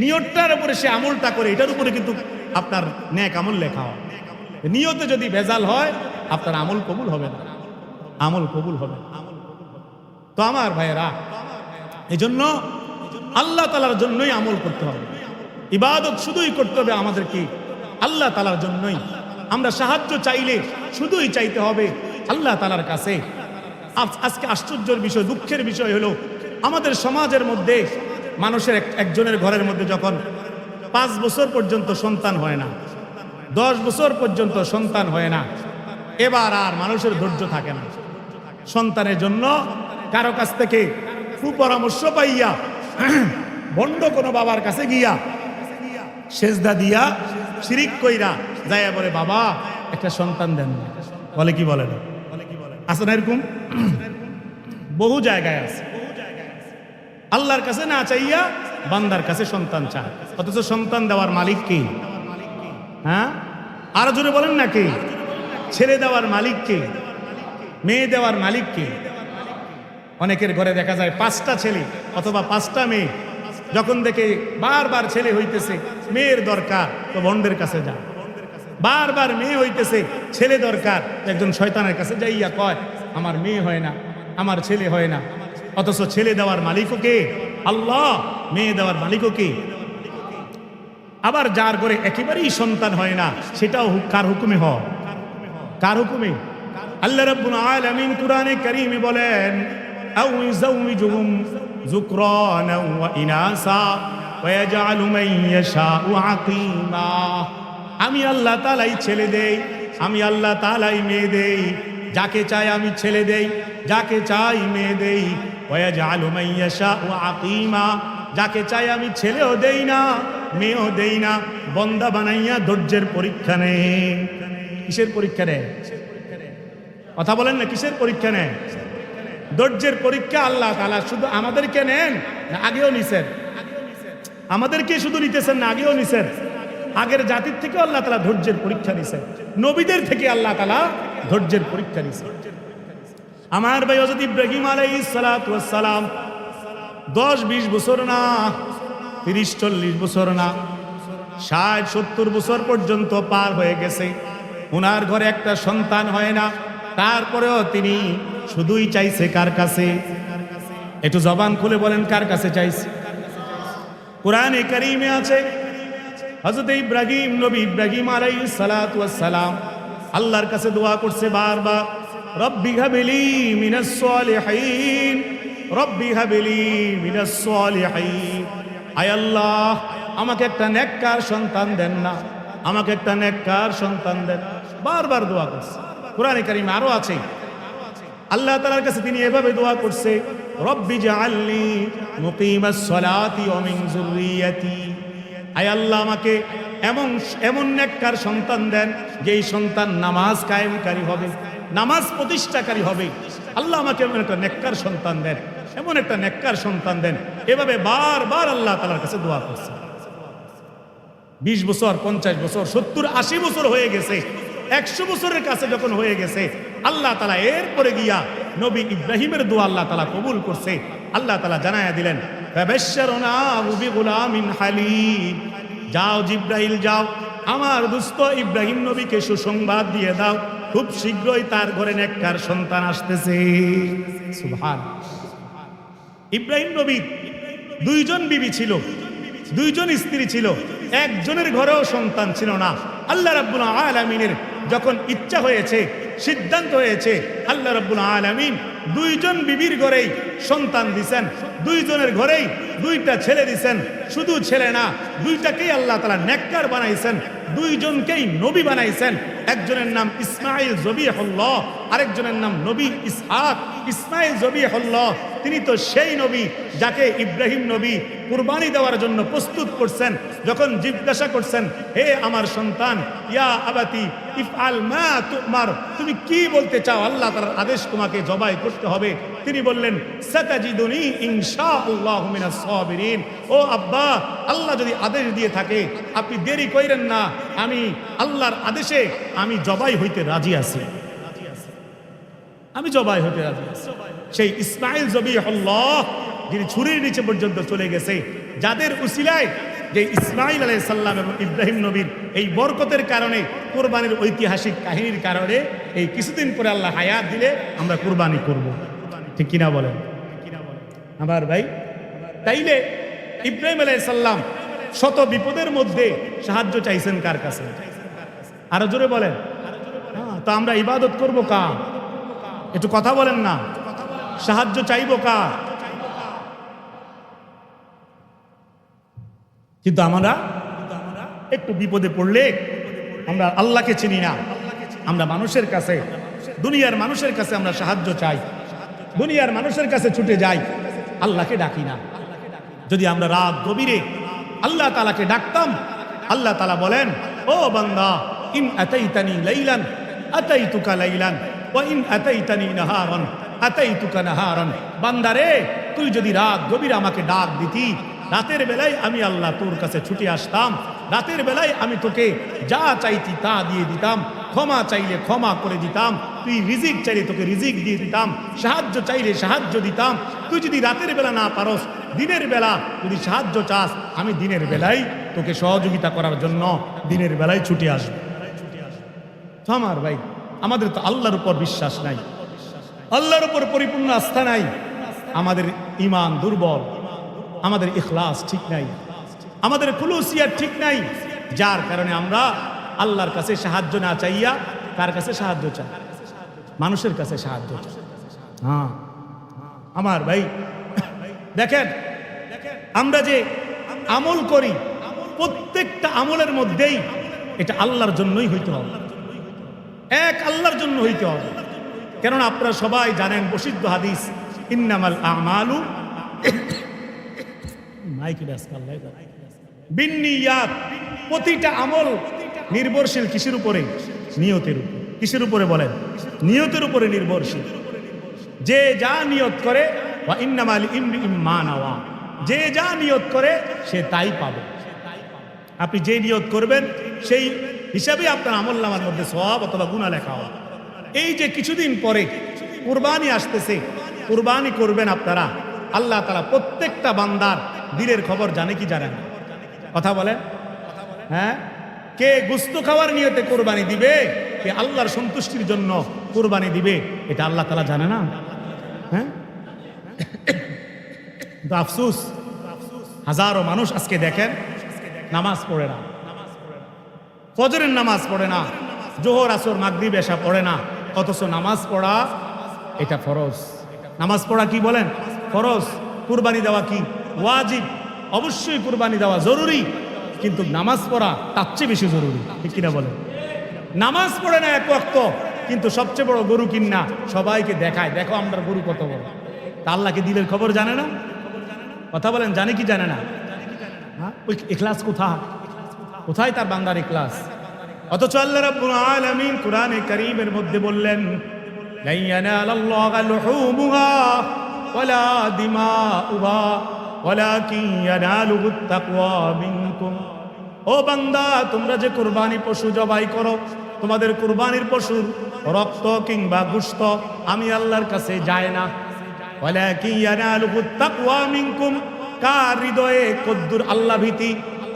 নিয়তটার উপরে সে আমলটা করে, এটার উপরে কিন্তু আপনার নেক আমল লেখা হয়। নিয়তে যদি ভেজাল হয়, আপনার আমল কবুল হবে না, আমল কবুল হবে না। তো আমার ভাইয়েরা, এই জন্য আল্লাহ তাআলার জন্যই আমল করতে হবে, ইবাদত শুধুই করতে হবে আমাদেরকে আল্লাহ তাআলার জন্যই। আমরা সাহায্য চাইলে শুধুই চাইতে হবে আল্লাহ তাআলার কাছে। আজকে আশ্চর্যের বিষয়, দুঃখের বিষয় হলো, আমাদের সমাজের মধ্যে মানুষের একজনের ঘরের মধ্যে যখন 5 বছর পর্যন্ত সন্তান হয় না, 10 বছর পর্যন্ত সন্তান হয় না, এবার আর মানুষের ধৈর্য থাকে না। সন্তানের জন্য কারো কাছ থেকে সুপরামর্শ পাইয়া বন্ড কোনো বাবার কাছে গিয়া সেজদা দিয়া শিরিক কইরা যাইয়া বলে, বাবা একটা সন্তান দেন। বলে কি বলে না? আছে না এরকম? বহু জায়গায় আছে। আল্লাহর কাছে না চাইয়া বান্দার কাছে সন্তান চায়, অথচ সন্তান দেওয়ার মালিক কে? হ্যাঁ, আরো জোরে বলেন না কে? ছেলে দেওয়ার মালিক কে? মেয়ে দেওয়ার মালিক কে? অনেকের ঘরে দেখা যায় 5টা ছেলে অথবা 5টা মেয়ে, যখন দেখে বারবার ছেলে হইতেছে, মেয়ের দরকার, তো বন্ডের কাছে যায়। বারবার মেয়ে হইতেছে, ছেলে দরকার, একজন শয়তানের কাছে যাইয়া কয়, আমার মেয়ে হয় না, আমার ছেলে হয় না। অথচ ছেলে দেওয়ার মালিকও কে? আল্লাহ। মেয়ে দেওয়ার মালিকও কে? আবার যার ঘরে একেবারেই সন্তান হয় না, সেটাও কার হুকুমে হয়? কার হুকুমে? আল্লাহ রাব্বুল আলামিন কুরআনে কারীমে বলেন, আও ইউযাউযুহুম যুকরানা ওয়া ইনাসা ওয়া ইয়াজআলু মান ইয়াশাউ আকীমা। আমি আল্লাহ তাআলাই ছেলে দেই, আমি আল্লাহ তাআলাই মেয়ে দেই, যাকে চাই আমি ছেলে দেই, যাকে চাই মেয়ে দেই। ওয়া ইয়াজআলু মান ইয়াশাউ আকীমা, যাকে চাই আমি ছেলেও দেই না, মেয়েও দেই না, বন্দা বানাইয়া ধৈর্যের পরীক্ষা নেই। কিসের পরীক্ষা নেয়? কথা বলেন না, কিসের পরীক্ষা নেয়? ধৈর্যের পরীক্ষা আল্লাহ তাআলা শুধু আমাদেরকে নেন না আগেও নিছেন? আমাদেরকে শুধু নিতেছেন না আগেও নিছেন? আগের জাতির থেকে আল্লাহ তাআলা ধৈর্যের পরীক্ষা নিছেন, নবীদের থেকে আল্লাহ তাআলা ধৈর্যের পরীক্ষা নিছেন। আমার ভাই হযরত ইব্রাহিম আলাইহিস সালাতু ওয়াস সালাম 10-20 বছর না, 30-40 বছর না, 60-70 বছর পর্যন্ত পার হয়ে গেছে, ওনার ঘরে একটা সন্তান হয় না। তারপরেও তিনি শুধুই চাইছে কার কাছে? একটু জবান খুলে বলেন, কার কাছে চাইছে? কুরআনে কারীমে আছে, হযরত ইব্রাহিম নবী ইব্রাহিম আলাইহিস সালাতু ওয়াস সালাম আল্লাহর কাছে দোয়া করছে বারবার, রব্বি হাবলি মিনাস সালিহিন, রব্বি হাবলি মিনাস সালিহিন। আয় আল্লাহ, আমাকে একটা নেককার সন্তান দেন না, আমাকে একটা নেককার সন্তান দেন। বারবার দোয়া করছে। কোরআনে কারিমে আরো আছে, আল্লাহ তাআলার কাছে তিনি এভাবে দোয়া করছে, রব্বি জাআলনি মুকিমাস সালাতি ওয়া মিন যুররিয়াতি। আয় আল্লাহ, আমাকে এমন নেককার সন্তান দেন যেই সন্তান নামাজ কায়েমকারী হবে, নামাজ প্রতিষ্ঠাকারী হবে। আল্লাহ আমাকে এমন একটা নেককার সন্তান দেন, এমন একটা নেককার সন্তান দেন। এভাবে বারবার আল্লাহ তাআলার কাছে দোয়া করছে। 20 বছর, 50 বছর, 70, 80 বছর হয়ে গেছে। 100 বছরের কাছে যখন হয়ে গেছে, আল্লাহ তাআলা এরপরে গিয়া নবী ইব্রাহিমের দোয়া আল্লাহ তাআলা কবুল করছে। আল্লাহ তাআলা জানায়া দিলেন, ফাবাশশারনাহু বিগুলামিন হালিম। যাও জিব্রাইল, যাও আমার দোস্ত ইব্রাহিম নবীকে সুসংবাদ দিয়ে দাও, খুব শীঘ্রই তার ঘরে নেককার সন্তান আসতেছে। সুবহানাল্লাহ। ইব্রাহিম নবীর 2 জন বিবি ছিল, 2 জন স্ত্রী ছিল, একজনের ঘরেও সন্তান ছিল না। আল্লাহ রাব্বুল আলামিনের যখন ইচ্ছা হয়েছে, সিদ্ধান্ত হয়েছে, আল্লাহ রাব্বুল আলামিন 2 জন বিবির ঘরেই সন্তান দিছেন, 2 জনের ঘরেই 2টা ছেলে দিছেন। শুধু ছেলে না, 2টাকেই আল্লাহ তাআলা নেককার বানাইছেন, 2 জনকেই নবী বানাইছেন। একজনের নাম ইসমাঈল জবিহুল্লাহ, আরেকজনের নাম নবী ইসহাক। ইসমাঈল জবিহুল্লাহ তিনি তো সেই নবী যাকে ইব্রাহিম নবী কুরবানি দেওয়ার জন্য প্রস্তুত করছেন। যখন জিজ্ঞাসা করছেন, হে আমার সন্তান, ইয়া আবাতি ইফআল মা তুমার, তুমি কি বলতে চাও, আল্লাহ তাআলার আদেশ তোমাকে জবাই করতে হবে। তিনি বললেন, সাতাজিদুনি ইনশাআল্লাহু মিনাস সাবিরিন। ও আব্বা, আল্লাহ যদি আদেশ দিয়ে থাকে, আপনি দেরি কইরেন না, আমি আল্লাহর আদেশে আমি জবাই হইতে রাজি আছি, আমি জবাই হইতে রাজি আছি। সেই ইসমাঈল জবিহুল্লাহ যিনি ছুরির নিচে পর্যন্ত চলে গেছে, যাদের উসিলায়, যে ইসমাঈল আলাইহিস সালাম এবং ইব্রাহিম নবীর এই বরকতের কারণে, কুরবানির ঐতিহাসিক কাহিনীর কারণে এই কিছুদিন পরে আল্লাহ হায়াত দিলে আমরা কুরবানি করব। ঠিক কিনা বলেন আমার ভাই? তাইলে ইব্রাহিম আলাইহিস সালাম শত বিপদের মধ্যে সাহায্য চাইছেন কার কাছে? আরো জোরে বলেন। তো আমরা ইবাদত করব কার? একটু কথা বলেন না। সাহায্য চাইব কার? কিন্তু আমরা একটু বিপদে পড়লে আমরা আল্লাহকে চিনি না, আমরা মানুষের কাছে, দুনিয়ার মানুষের কাছে আমরা সাহায্য চাই, দুনিয়ার মানুষের কাছে ছুটে যাই, আল্লাহকে ডাকি না। যদি আমরা রাত গভীরে আল্লাহ তাআলাকে ডাকতাম, আল্লাহ তাআলা বলেন, ও বান্দা, ইন আতাইতানি লাইলান আতাইতুকা লাইলান ওয়া ইন আতাইতানি নাহারান আতাইতুকা নাহারান। বান্দারে, তুই যদি রাত গভীরে আমাকে ডাক দিতি, রাতের বেলায় আমি আল্লাহ তোর কাছে ছুটে আসতাম, রাতের বেলায় আমি তোকে যা চাইতি তা দিয়ে দিতাম, ক্ষমা চাইলে ক্ষমা করে দিতাম, তুই রিজিক চাইলে তোকে রিজিক দিয়ে দিতাম, সাহায্য চাইলে সাহায্য দিতাম। তুই যদি রাতের বেলা না পারস, দিনের বেলা যদি সাহায্য চাস, আমি দিনের বেলায় তোকে সহযোগিতা করার জন্য দিনের বেলায় ছুটে আসব। আমার ভাই, আমাদের তো আল্লাহর উপর বিশ্বাস নাই, আল্লাহর উপর পরিপূর্ণ আস্থা নাই, আমাদের ঈমান দুর্বল, আমাদের ইখলাস ঠিক নাই, আমাদের খুলুসিয়াত ঠিক নাই, যার কারণে আমরা আল্লাহর কাছে সাহায্য না চাইয়া কার কাছে সাহায্য চাই? মানুষের কাছে সাহায্য চাই। হ্যাঁ আমার ভাই, দেখেন আমরা যে আমল করি, প্রত্যেকটা আমলের মধ্যেই এটা আল্লাহর জন্যই হইতে হবে, এক আল্লাহর জন্য হইতে হবে। কেননা আপনারা সবাই জানেন প্রসিদ্ধ হাদিস, ইন্নামাল আমালু বিন্নিয়াত। প্রতিটা আমল নির্ভরশীল কিসের উপরে? নিয়তের উপর। কিসের উপরে বলেন? নিয়তের উপরে নির্ভরশীল। যে যা নিয়ত করে, ওয়া ইন্নামাল ইমরিইম মা নাওয়া, যে যা নিয়ত করে সে তাই পাবে। আপনি যে নিয়ত করবেন সেই হিসাবে আপনার আমলনামার মধ্যে সওয়াব অথবা গুনাহ লেখা হবে। এই যে কিছুদিন পরে কুরবানি আসতেছে, কুরবানি করবেন আপনারা, আল্লাহ তাআলা প্রত্যেকটা বান্দার দিলের খবর জানে কি জানে না? কথা বলেন। হ্যাঁ, কে গোশত খাওয়ার নিয়তে কুরবানি দিবে, কে আল্লাহর সন্তুষ্টির জন্য কুরবানি দিবে, এটা আল্লাহ তাআলা জানে না? হ্যাঁ, তো আফসোস, হাজারো মানুষ আজকে দেখেন নামাজ পড়ে না, ফজরের নামাজ পড়ে না, জোহর আসর মাগরিব এশা পড়ে না, অথচ নামাজ পড়া এটা ফরজ। নামাজ পড়া কি বলেন? ফরজ। কুরবানি দেওয়া কি? ওয়াজিব। অবশ্যই কুরবানি দেওয়া জরুরি, কিন্তু নামাজ পড়া তার চেয়ে বেশি জরুরি, ঠিক কিনা বলেন? নামাজ পড়ে না এক ওয়াক্ত, কিন্তু সবচেয়ে বড় গরু কিনা সবাইকে দেখায়, দেখো আমরা গরু কত বড়। তা আল্লাহকে দিলের খবর জানে না? কথা বলেন, জানে কি জানে না? হ্যাঁ, ওই ইখলাস কোথায়? কোথায় তার বান্দার ইখলাস? অথচ আল্লাহ রাব্বুল আলামিন কোরআনে কারীমের মধ্যে বললেন, লা ইয়ানালাল্লাহু লুহুমুহা ওয়ালা দিমাউহা ওয়ালাকিন ইয়ানালুহুত তাকওয়া মিনকুম। ও বান্দা, তোমরা যে কুরবানি পশু জবাই করো, তোমাদের কুরবানির পশুর রক্ত কিংবা গোশত আমি আল্লাহর কাছে যায় না। ওয়ালাকিন ইয়ানালুহুত তাকওয়া মিনকুম, কার হৃদয়ে কদ্দুর আল্লাহ ভীতি,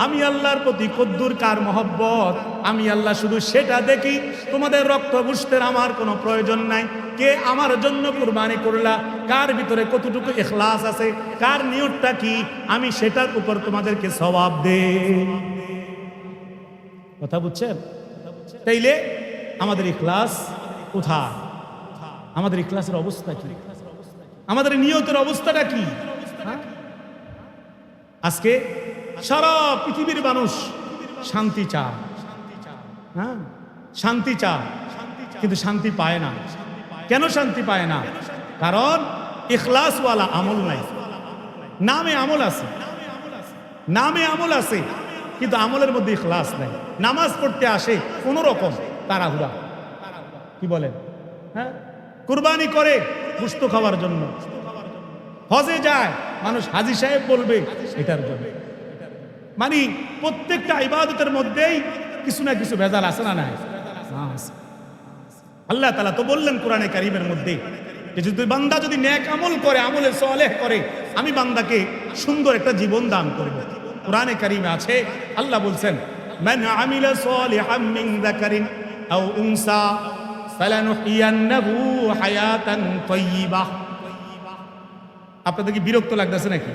আমি আল্লাহর প্রতি কদ্দুর কার মহব্বত, আমি আল্লাহ শুধু সেটা দেখি। তোমাদের রক্ত গোশতের আমার কোনো প্রয়োজন নাই। কে আমার জন্য কুরবানি করলা, কার ভিতরে কতটুকু ইখলাস আছে, কার নিয়তটা কি, আমি সেটার উপর তোমাদেরকে সওয়াব দেই। কথা বুঝছেন? তাইলে আমাদের ইখলাস কোথায়? আমাদের ইখলাসের অবস্থা কি? আমাদের নিয়তের অবস্থাটা কি? আজকে সারা পৃথিবীর মানুষ শান্তি চায়, হ্যাঁ শান্তি চায়, কিন্তু শান্তি পায় না। কেন শান্তি পায় না? কারণ ইখলাসওয়ালা আমল নাই। নামে আমল আছে, নামে আমল আছে, কিন্তু আমলের মধ্যে ইখলাস নাই। নামাজ পড়তে আসে কোন রকম তাড়াহুড়া, কি বলেন? হ্যাঁ, কুরবানি করে গোশত খাওয়ার জন্য, হজে যায় মানুষ হাজী সাহেব বলবে এটার জন্য। মানে প্রত্যেকটা ইবাদতের মধ্যেই কিছু না কিছু ভেজাল আছে না নাই? আল্লাহ তাআলা তো বললেন কোরআনে কারীমের মধ্যে যে যদি বান্দা যদি নেক আমল করে, আমলে সালেহ করে, আমি বান্দাকে সুন্দর একটা জীবন দান করব। কোরআনে কারীমে আছে, আল্লাহ বলছেন, মান আমিলা সালিহাম মিন যাকারিন আও উনসা ফালানুহইয়ান্নাহু হায়াতান তাইয়্যিবাহ। আপনাদের কি বিরক্ত লাগতেছে নাকি?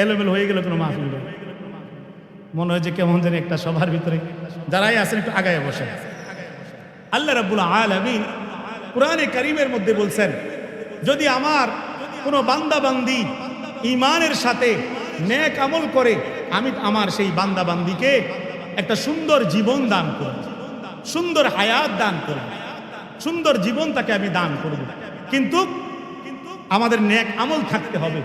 এলোমেলো হয়ে গেল কোনো মাহফিল? মনে হয় যে কেমন যেন একটা সভার ভিতরে যারাই আছেন একটু আগায় বসে। আল্লাহ রাব্বুল আলামিন কোরআনে কারীমের মধ্যে বলছেন, যদি আমার কোনো বান্দা বান্দি ঈমানের সাথে নেক আমল করে, আমি আমার সেই বান্দা বান্দিকে একটা সুন্দর জীবন দান করব, সুন্দর হায়াত দান করব, সুন্দর জীবন তাকে আমি দান করব। কিন্তু আমাদের নেক আমল থাকতে হবে,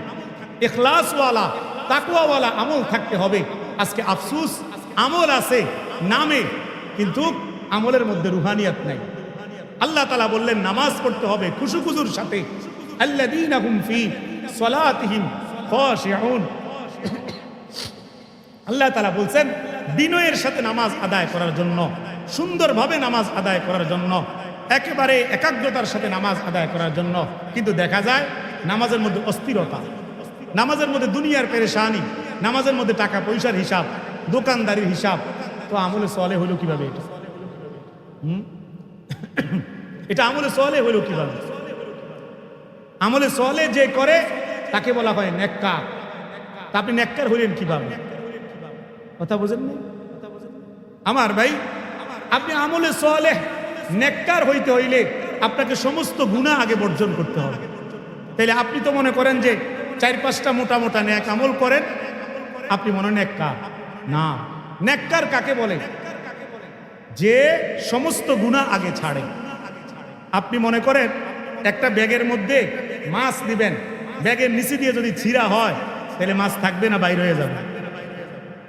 ইখলাসওয়ালা তাকওয়াওয়ালা আমল থাকতে হবে। আজকে আফসোস, আমল আছে নামে, কিন্তু আমলের মধ্যে রুহানিয়াত নাই। আল্লাহ তাআলা বললেন নামাজ পড়তে হবে খুশুখুজুর সাথে, আল্লাযীনা হুম ফি সালাতিহিম খাশিউন। আল্লাহ তাআলা বলছেন বিনয়ের সাথে নামাজ আদায় করার জন্য, সুন্দরভাবে নামাজ আদায় করার জন্য, একেবারে একাগ্রতার সাথে নামাজ আদায় করার জন্য। কিন্তু দেখা যায় নামাজের মধ্যে অস্থিরতা, নামাজের মধ্যে দুনিয়ার পেরেশানি, নামাজের মধ্যে টাকা পয়সার হিসাব, দোকানদারির হিসাব। তো আমলে সালেহ হইল কিভাবে? এটা এটা আমলে সালেহ হইল কিভাবে? আমলে সালেহ যে করে তাকে বলা হয় নেককার। তা আপনি নেককার হইলেন কিভাবে? কথা বুঝেন না আমার ভাই? আপনি আমলে সালেহ নেককার হইতে হইলে আপনাকে সমস্ত গুনাহ আগে বর্জন করতে হবে। তাইলে আপনি তো মনে করেন যে 4-5টা মোটা মোটা নেক আমল করেন, আপনি মনে নেককার না। নেককার কাকে বলে? যে সমস্ত গুনাহ আগে ছাড়ে। আপনি মনে করেন একটা ব্যাগের মধ্যে মাছ দিবেন, ব্যাগের নিচে দিয়ে যদি ছিঁড়া হয় তাহলে মাছ থাকবে না, বাইরে হয়ে যাবে।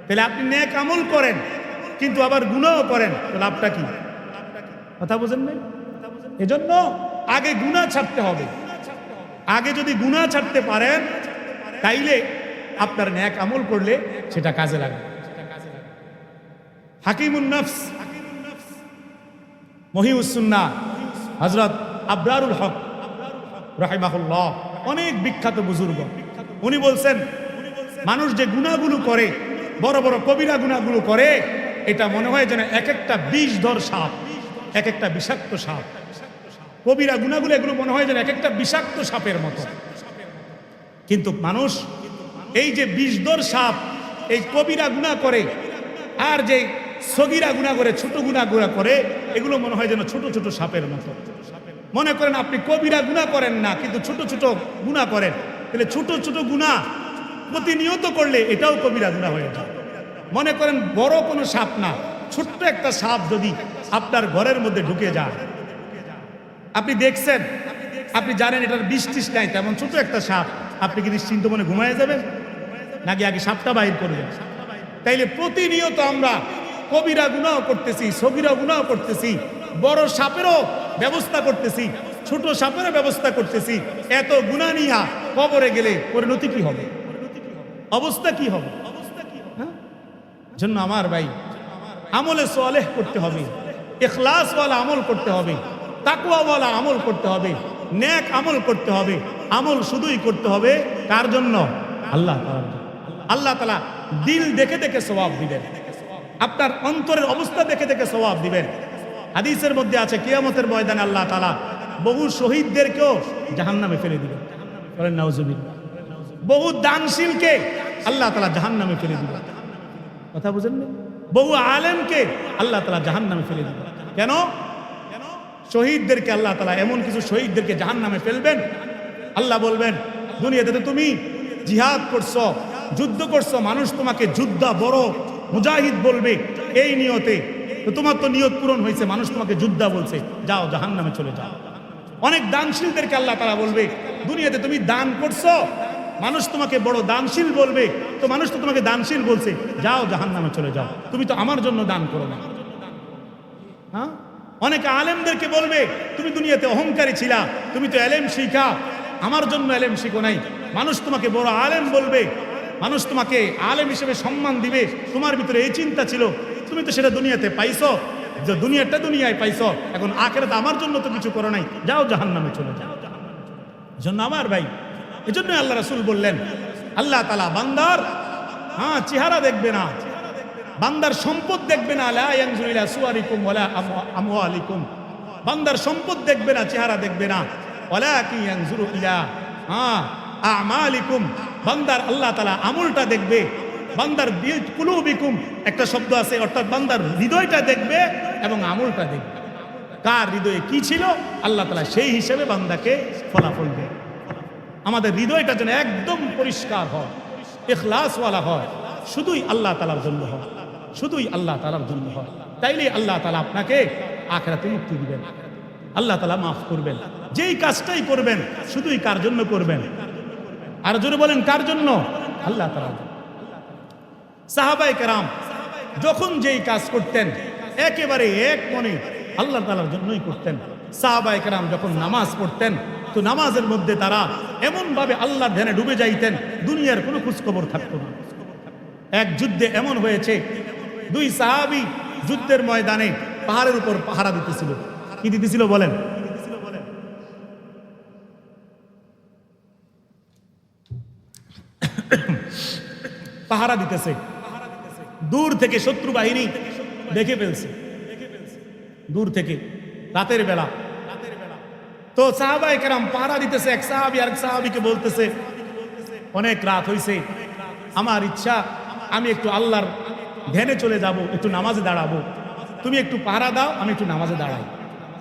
তাহলে আপনি নেক আমল করেন কিন্তু আবার গুনাহও করেন, তো লাভটা কি? কথা বুঝেন নাই? এজন্য আগে গুনাহ ছাড়তে হবে। আগে যদি গুনাহ ছাড়তে পারেন তাইলে আপনার নেক আমল করলে সেটা কাজে লাগবে। হাকিমুন নফস মহিউস সুন্নাহ হযরত আবরারুল হক রাহিমাহুল্লাহ, অনেক বিখ্যাত বুজুর্গ, উনি বলছেন মানুষ যে গুনাহগুলো করে, বড় বড় কবিরা গুনাহগুলো করে, এটা মনে হয় যেন এক একটা বিষধর সাপ, এক একটা বিষাক্ত সাপ। কবিরা গুনাহগুলো এগুলো মনে হয় যেন এক একটা বিষাক্ত সাপের মতো। কিন্তু মানুষ এই যে বিষধর সাপ, এই কবিরা গুনাহ করে, আর যে সগীরা গুনাহ করে, ছোট গুনাহ করে, এগুলো মনে হয় যেন ছোট ছোট সাপের মতো। মনে করেন আপনি কবিরা গুনাহ করেন না, কিন্তু ছোট ছোট গুনাহ করেন, তাহলে ছোট ছোট গুনাহ প্রতিনিয়ত করলে এটাও কবিরা গুনাহ হয়ে যায়। মনে করেন বড় কোনো সাপ না, ছোট্ট একটা সাপ যদি আপনার ঘরের মধ্যে ঢুকে যায়, আপনি দেখছেন, আপনি জানেন এটার বিষ টিস নাই, তেমন ছোট একটা সাপ, আপনি কি নিশ্চিন্ত মনে ঘুমায় যাবেন, নাকি আগে সাপটা বাইর করবেন? তাইলে প্রতিনিয়ত আমরা কবিরা গুনাহ করতেছি, সগীরা গুনাহ করতেছি, বড় সাপেরও ব্যবস্থা করতেছি, ছোট সাপেরও ব্যবস্থা করতেছি। এত গুনাহ নিয়া কবরে গেলে পরিণতি কি হবে, অবস্থা কি হবে? হ্যাঁ, জন্য আমার ভাই আমলে সালেহ করতে হবে, ইখলাসওয়ালা আমল করতে হবে, তাকওয়াওয়ালা আমল করতে হবে, নেক আমল করতে হবে। আমল শুধুই করতে হবে কার জন্য? আল্লাহ তাআলার জন্য। আল্লাহ তাআলা দিল দেখে দেখে সওয়াব দিবেন, আপনার অন্তরের অবস্থা দেখে দেখে সওয়াব দিবেন। হাদিসের মধ্যে আছে কিয়ামতের ময়দানে আল্লাহ তাআলা বহু শহীদদেরকেও জাহান্নামে ফেলে দিবেন, বলেন নাউজুবিল্লাহ। বহু দানশীলকে আল্লাহ তাআলা জাহান্নামে ফেলে দিবেন, কথা বুঝেন না? বহু আলেমকে আল্লাহ তাআলা জাহান্নামে ফেলে দিবেন। কেন? শহীদদেরকে আল্লাহ তাআলা, এমন কিছু শহীদদেরকে জাহান্নামে ফেলবেন, আল্লাহ বলবেন দুনিয়াতে তো তুমি জিহাদ করছো, যুদ্ধ করছো, মানুষ তোমাকে যোদ্ধা বড় মুজাহিদ বলবে এই নিয়তে, তো তোমার তো নিয়ত পূরণ হয়েছে, মানুষ তোমাকে যোদ্ধা বলছে, যাও জাহান্নামে চলে যাও। অনেক দানশীলদেরকে আল্লাহ তাআলা বলবে দুনিয়াতে তুমি দান করছো, মানুষ তোমাকে বড় দানশীল বলবে, তো মানুষ তো তোমাকে দানশীল বলছে, যাও জাহান্নামে চলে যাও, তুমি তো আমার জন্য দান করো না। হ্যাঁ, অনেকে আলেমদেরকে বলবে তুমি দুনিয়াতে অহংকারী ছিলা, তুমি তো এলেম শিখা, আমার জন্য এলেম শিখো নাই, মানুষ তোমাকে বড় আলেম বলবে, মানুষ তোমাকে আলেম হিসেবে সম্মান দিবে, তোমার ভিতরে এই চিন্তা ছিল, তুমি তো সেটা দুনিয়াতে পাইছো, যে দুনিয়াটা দুনিয়ায় পাইছো, এখন আখিরাতে আমার জন্য তো কিছু করো নাই, যাও জাহান্নামে চলে যাও। জন্য আমার ভাই, এজন্য আল্লাহ রাসূল বললেন আল্লাহ তাআলা বান্দার চেহারা দেখবে না, বান্দার সম্পদ দেখবে না, লা ইয়ানজুরু ইলা সুওয়ারিকুম ওয়ালা আমওয়ালিকুম, বান্দার সম্পদ দেখবে না, চেহারা দেখবে না, ওয়ালাকিন ইয়ানজুরু ইলা আমালিকুম, বান্দার আল্লাহ তাআলা আমলটা দেখবে। বান্দার কুলুবিকুম একটা শব্দ আছে, অর্থাৎ বান্দার হৃদয়টা দেখবে এবং আমলটা দেখবে। কার হৃদয়ে কি ছিল আল্লাহ তাআলা সেই হিসেবে বান্দাকে ফলাফল দেয়। আমাদের হৃদয়টা যেন একদম পরিষ্কার হয়, ইখলাসওয়ালা হয়, শুধুই আল্লাহ তাআলার জন্য হয়, শুধুই আল্লাহ তাআলার জন্য হয়, তাইলে আল্লাহ তাআলা আপনাকে আখিরাতে মুক্তি দিবেন, আল্লাহ তাআলা মাফ করবেন। যেই কাজটাই করবেন শুধুই কার জন্য করবেন? আর জোরে বলেন কার জন্য? আল্লাহ তাআলা। সাহাবায়ে কেরাম যখন যেই কাজ করতেন একেবারে এক মনে আল্লাহ তাআলার জন্যই করতেন। সাহাবায়ে কেরাম যখন নামাজ পড়তেন তো নামাজের মধ্যে তারা এমন ভাবে আল্লাহর ধ্যানে ডুবে যাইতেন, দুনিয়ার কোনো খোঁজখবর থাকতো না। এক যুদ্ধে এমন হয়েছে, দুই সাহাবী যুদ্ধের ময়দানে পাহাড়ের উপর পাহারা দিতেছিল। কি দিতেছিল বলেন? পাহারা দিতেছে। দূর থেকে শত্রু বাহিনী দেখে ফেলছে, দূর থেকে রাতের বেলা। তো সাহাবায়ে কেরাম পাহারা দিতেছে, এক সাহাবী আরেক সাহাবীকে বলতেছে অনেক রাত হইছে, আমার ইচ্ছা আমি একটু আল্লাহর ধ্যানে চলে যাব, একটু নামাজে দাঁড়াবো, তুমি একটু পাহারা দাও, আমি একটু নামাজে দাঁড়াই।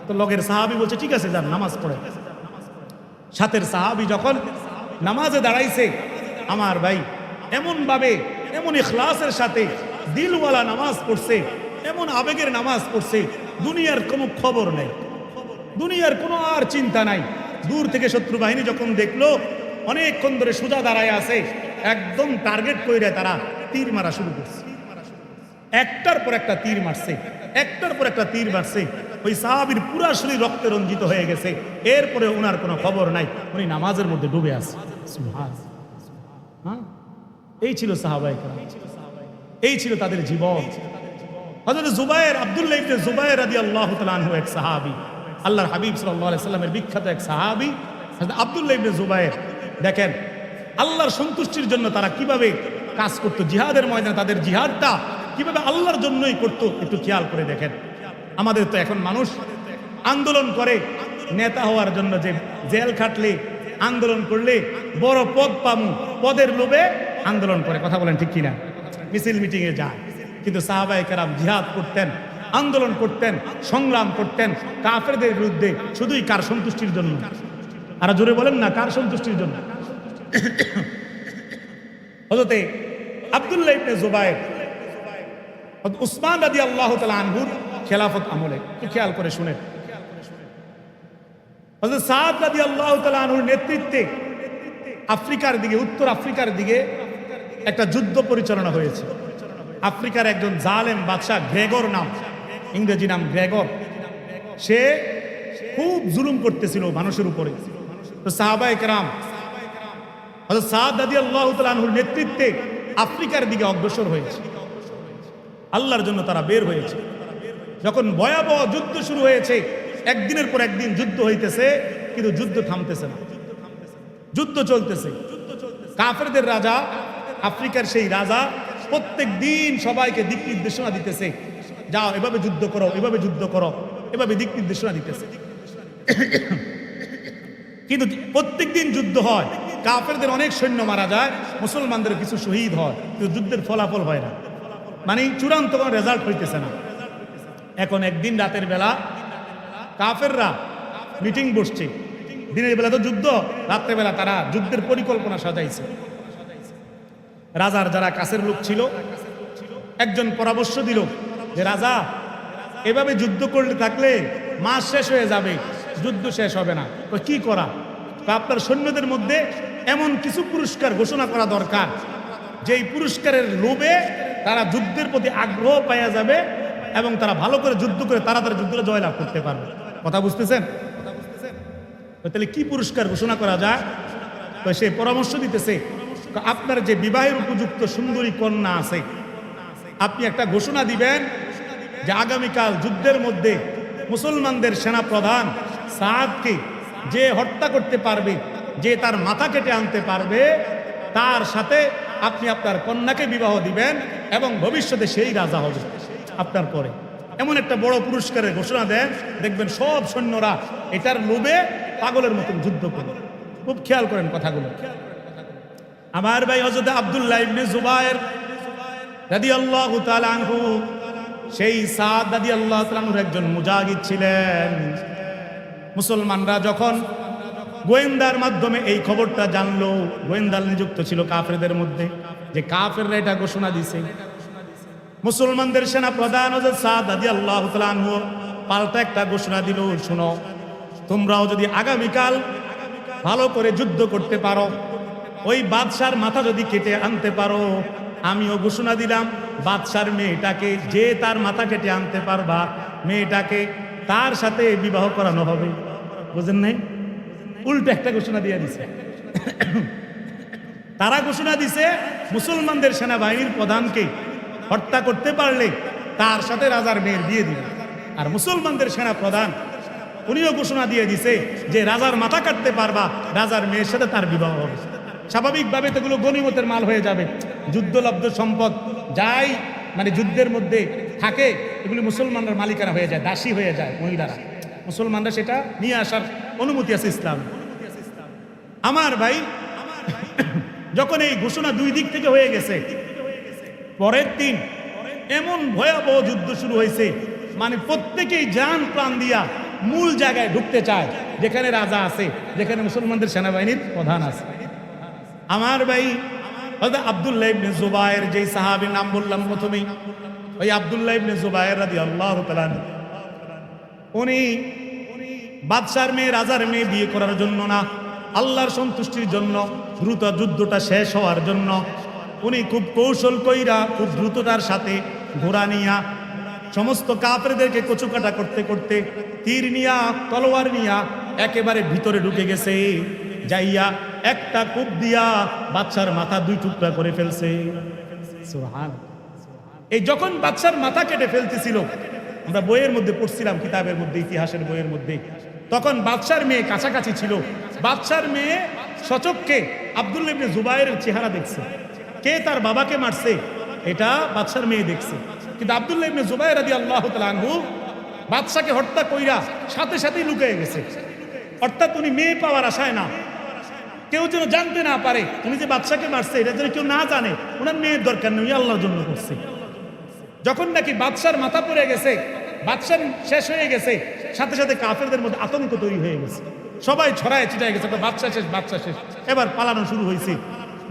তো লগের সাহাবী বলছে ঠিক আছে যান নামাজ পড়ে। সাথের সাহাবী যখন নামাজে দাঁড়াইছে, আমার ভাই এমন ভাবে এমন ইখলাসের সাথে দিলওয়ালা নামাজ পড়ছে, এমন আবেগের নামাজ পড়ছে, দুনিয়ার কোনো খবর নেই, দুনিয়ার কোনো আর চিন্তা নাই। দূর থেকে শত্রু বাহিনী যখন দেখলো অনেকক্ষণ ধরে সোজা দাঁড়ায় আছে, একদম টার্গেট করে তারা তীর মারা শুরু করছে, একটার পর একটা তীর মারছে, একটার পর একটা তীর মারছে। ওই সাহাবীর পুরা শরীর রক্তে রঞ্জিত হয়ে গেছে, এরপরে ওনার কোনো খবর নাই, উনি নামাজের মধ্যে ডুবে আছে। হ্যাঁ, এই ছিল সাহাবায়ে কেরাম, এই ছিল তাদের জীবন। হযরত জুবায়ের, আব্দুল্লাহ ইবনে জুবায়ের রাদিয়াল্লাহু তাআলা আনহু এক সাহাবী, আল্লাহর হাবিব সাল্লাল্লাহু আলাইহি সাল্লামের বিখ্যাত এক সাহাবী হযরত আব্দুল্লাহ ইবনে জুবায়ের। দেখেন আল্লাহর সন্তুষ্টির জন্য তারা কিভাবে কাজ করতো, জিহাদের ময়দানে তাদের জিহাদটা কিভাবে আল্লাহর জন্যই করতো, একটু খেয়াল করে দেখেন। আমাদের তো এখন মানুষ আন্দোলন করে নেতা হওয়ার জন্য, যে জেল খাটলে আন্দোলন করলে বড় পদ পামু, পদের লোভে আন্দোলন করে, কথা বলেন ঠিক কিনা, মিছিল মিটিংয়ে যায়। কিন্তু সাহাবায়ে কেরাম জিহাদ করতেন, আন্দোলন করতেন, সংগ্রাম করতেন কাফেরদের বিরুদ্ধে, শুধুই কার সন্তুষ্টির জন্য? আর জোরে বলেন না, কার সন্তুষ্টির জন্য? হযরতে আব্দুল্লাহ ইবনে জুবায়ের, উসমান রাদিয়াল্লাহু তাআলা আনহুর খেলাফত আমলে, একটু খেয়াল করে শুনেন, হযরত সাদ রাদিয়াল্লাহু তাআলা আনহুর নেতৃত্বে আফ্রিকার দিকে, উত্তর আফ্রিকার দিকে একটা যুদ্ধ পরিচালনা হয়েছে। আফ্রিকার একজন জালেম বাদশা, গ্রেগর নাম, ইংরেজি নাম গ্রেগর, সে খুব জুলুম করতেছিল মানুষের উপরে। তো সাহাবায়ে কেরাম হযরত সাদ রাদিয়াল্লাহু তাআলা আনহুর নেতৃত্বে আফ্রিকার দিকে অগ্রসর হয়েছে, আল্লাহর জন্য তারা বের হয়েছে। যখন ভয়াবহ যুদ্ধ শুরু হয়েছে, একদিনের পর একদিন যুদ্ধ হইতেছে, কিন্তু যুদ্ধ থামতেছে না, যুদ্ধ চলতেছে। কাফেরদের রাজা, আফ্রিকার সেই রাজা প্রত্যেক দিন সবাইকে দিক নির্দেশনা দিতেছে, যাও এভাবে যুদ্ধ করো, এভাবে যুদ্ধ করো, এভাবে দিক নির্দেশনা দিতেছে। কিন্তু প্রত্যেক দিন যুদ্ধ হয়, কাফেরদের অনেক সৈন্য মারা যায়, মুসলমানদের কিছু শহীদ হয়, কিন্তু যুদ্ধের ফলাফল হয় না, মানে চূড়ান্ত কোনো রেজাল্ট হইতেছে না। এখন একদিন রাতের বেলা কাফেররা মিটিং বসছে, দিনের বেলা তো যুদ্ধ, রাত্রে বেলা তারা যুদ্ধের পরিকল্পনা সাজাইছে। রাজার যারা কাছের লোক ছিল, একজন পরামর্শ দিল যে রাজা, এভাবে যুদ্ধ করলে থাকলে মাস শেষ হয়ে যাবে, যুদ্ধ শেষ হবে না, তো কি করা? তো আপনার সৈন্যদের মধ্যে এমন কিছু পুরস্কার ঘোষণা করা দরকার, যেই পুরস্কারের লোভে তারা যুদ্ধের প্রতি আগ্রহ পাওয়া যাবে এবং তারা ভালো করে যুদ্ধ করে তাড়াতাড়ি যুদ্ধে জয়লাভ করতে পারবে। কথা বুঝতেছেন? তাহলে কি পুরস্কার ঘোষণা করা যায়? তো সে পরামর্শ দিতেছে, আপনার যে বিবাহের উপযুক্ত সুন্দরী কন্যা আছে, আপনি একটা ঘোষণা দিবেন যে আগামীকাল যুদ্ধের মধ্যে মুসলমানদের সেনা প্রধান সাদকে যে হত্যা করতে পারবে, যে তার মাথা কেটে আনতে পারবে, তার সাথে আপনি আপনার কন্যাকে বিবাহ দিবেন এবং ভবিষ্যতে সেই রাজা হবে আপনার পরে। এমন একটা বড় পুরস্কারের ঘোষণা দেন, দেখবেন সব সৈন্যরা এটার লোভে পাগলের মতন যুদ্ধ করে। খুব খেয়াল করেন কথাগুলো। আমার ভাই হযরত আব্দুল্লাহ ইবনে জুবায়ের রাদিয়াল্লাহু তাআলা আনহু, সেই সাদ রাদিয়াল্লাহু তাআলা আনহুর একজন মুজাহিদ ছিলেন। মুসলমানরা যখন গোয়েন্দার মাধ্যমে এই খবরটা জানলো, গোয়েন্দা নিযুক্ত ছিল কাফেরদের মধ্যে, যে কাফেররা এটা ঘোষণা দিছে, মুসলমানদের সেনা প্রধান হযরত সাদ রাদিয়াল্লাহু তাআলা আনহু পাল্টা একটা ঘোষণা দিল, শুনো, তোমরাও যদি আগামীকাল ভালো করে যুদ্ধ করতে পারো, ওই বাদশার মাথা যদি কেটে আনতে পারো, আমিও ঘোষণা দিলাম বাদশার মেয়েটাকে, যে তার মাথা কেটে আনতে পারবা, মেয়েটাকে তার সাথে বিবাহ করানো হবে। বুঝেন নাই? উল্টো একটা ঘোষণা দিয়ে দিছে। তারা ঘোষণা দিছে মুসলমানদের সেনাবাহিনীর প্রধানকে হত্যা করতে পারলে তার সাথে রাজার মেয়ের বিয়ে দিবে। আর মুসলমানদের সেনা প্রধান উনিও ঘোষণা দিয়ে দিছে যে রাজার মাথা কাটতে পারবা, রাজার মেয়ের সাথে তার বিবাহ হবে। স্বাভাবিকভাবে এগুলো গনিমতের মাল হয়ে যাবে, যুদ্ধলব্ধ সম্পদ যাই মানে যুদ্ধের মধ্যে থাকে, এগুলি মুসলমানরা মালিকানা হয়ে যায়, দাসী হয়ে যায় মহিলারা। মুসলমানরা সেটা নিয়ে আসার অনুমতি আছে ইসলাম। আমার ভাই, যখন এই ঘোষণা দুই দিক থেকে হয়ে গেছে, পরের দিন এমন ভয়াবহ যুদ্ধ শুরু হয়েছে, মানে প্রত্যেকেই জান প্রাণ দিয়া মূল জায়গায় ঢুকতে চায়, যেখানে রাজা আছে, যেখানে মুসলমানদের সেনাবাহিনীর প্রধান আছে। আমার ভাই হযরত আব্দুল্লাহ ইবনে জুবায়ের, যেই সাহাবীর নাম বললাম প্রথমেই, ওই আব্দুল্লাহ ইবনে জুবায়ের রাদিয়াল্লাহু তাআলা উনি বাদশার মেয়ে, রাজার মেয়ে বিয়ে করার জন্য না, আল্লাহর সন্তুষ্টির জন্য, দ্রুত যুদ্ধটা শেষ হওয়ার জন্য উনি খুব কৌশল কইরা, খুব দ্রুততার সাথে ঘোড়া নিয়া সমস্ত কাফেরদেরকে কচুকাটা করতে করতে, তীর নিয়া, তলোয়ার নিয়া একেবারে ভিতরে ঢুকে গেছে, যাইয়া একটা কূপ দিয়া বাদশার মাথা দুই টুকরা করে ফেলছে। সুবহান। এই যখন বাদশার মাথা কেটে ফেলতেছিল, আমরা বইয়ের মধ্যে পড়ছিলাম, কিতাবের মধ্যে, ইতিহাসের বইয়ের মধ্যে, তখন বাদশার মেয়ে কাছাকাছি ছিল। বাদশার মেয়ে সচক্ষে আব্দুল্লাহ ইবনে জুবায়েরের চেহারা দেখছে, কে তার বাবাকে মারছে এটা বাদশার মেয়ে দেখছে। কিন্তু আব্দুল্লাহ ইবনে জুবায়ের রাদিয়াল্লাহু তাআলা আনহু বাদশাকে হত্যা কইরা সাথে সাথেই লুকিয়ে গেছে। অর্থাৎ উনি মেয়ে পাওয়ার আশায় না, কেউ যেন জানতে না পারে উনি যে বাদশাকে মারছে, এটা যেন কেউ না জানে, ওনার মেয়ের দরকার নেই, আল্লাহর জন্য করছে। যখন নাকি বাদশার মাথা পড়ে গেছে, বাদশার শেষ হয়ে গেছে, সাথে সাথে কাফেরদের মধ্যে আতঙ্ক তৈরি হয়ে গেছে, সবাই ছড়ায় ছিটায় গেছে, বাদশা শেষ, বাদশা শেষ। এবার পালানো শুরু হয়েছে,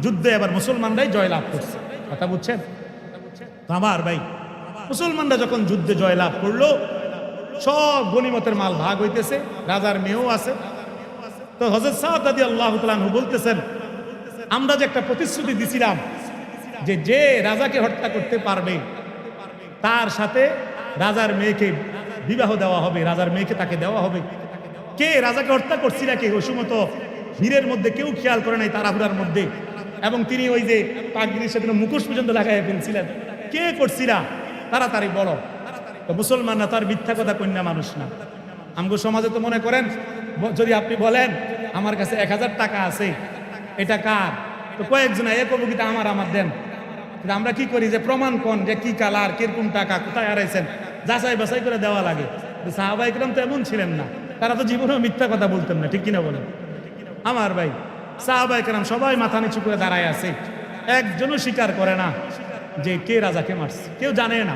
যুদ্ধে এবার মুসলমানরাই জয়লাভ করছে। কথা বুঝছেন তো আমার ভাই? মুসলমানরা যখন যুদ্ধে জয়লাভ করলো, সব গনিমতের মাল ভাগ হইতেছে, রাজার মেয়েও আছে। তো হযরত সাদ রাদিয়াল্লাহু তাআলা আনহু বলতেছেন, আমরা যে একটা প্রতিশ্রুতি দিছিলাম যে যে রাজাকে হত্যা করতে পারবে তার সাথে রাজার মেয়েকে বিবাহ দেওয়া হবে, রাজার মেয়েকে তাকে দেওয়া হবে। কে রাজাকে হত্যা করছিল, কে? ওই সময় তো ভিড়ের মধ্যে কেউ খেয়াল করে নাই, তাড়াহুড়ার মধ্যে, এবং তিনি ওই যে পাগড়ির সাথে মুখোশ পর্যন্ত লাগাইয়া ফেলছিলেন। কে করছিলা? তাড়াতাড়ি বলো। তো মুসলমানরা তার মিথ্যা কথা কন্যা মানুষ না। আমগো সমাজে তো মনে করেন, যদি আপনি বলেন আমার কাছে 1000 টাকা আছে, এটা কার? তো কয়েকজন এ কবুকিটা আমার দেন। কিন্তু আমরা কি করি, যে প্রমাণ কোন, যে কি কালার, কিরকম টাকা, কোথায় হারাইছেন, যাচাই বাছাই করে দেওয়া লাগে। সাহাবায়ে কেরাম তো এমন ছিলেন না, তারা তো জীবনেও মিথ্যা কথা বলতেন না, ঠিক কিনা বলেন? আমার ভাই, সাহাবায়ে কেরাম সবাই মাথা নিচু করে দাঁড়ায় আছে, একজনও স্বীকার করে না যে কে রাজাকে মারছে, কেউ জানে না।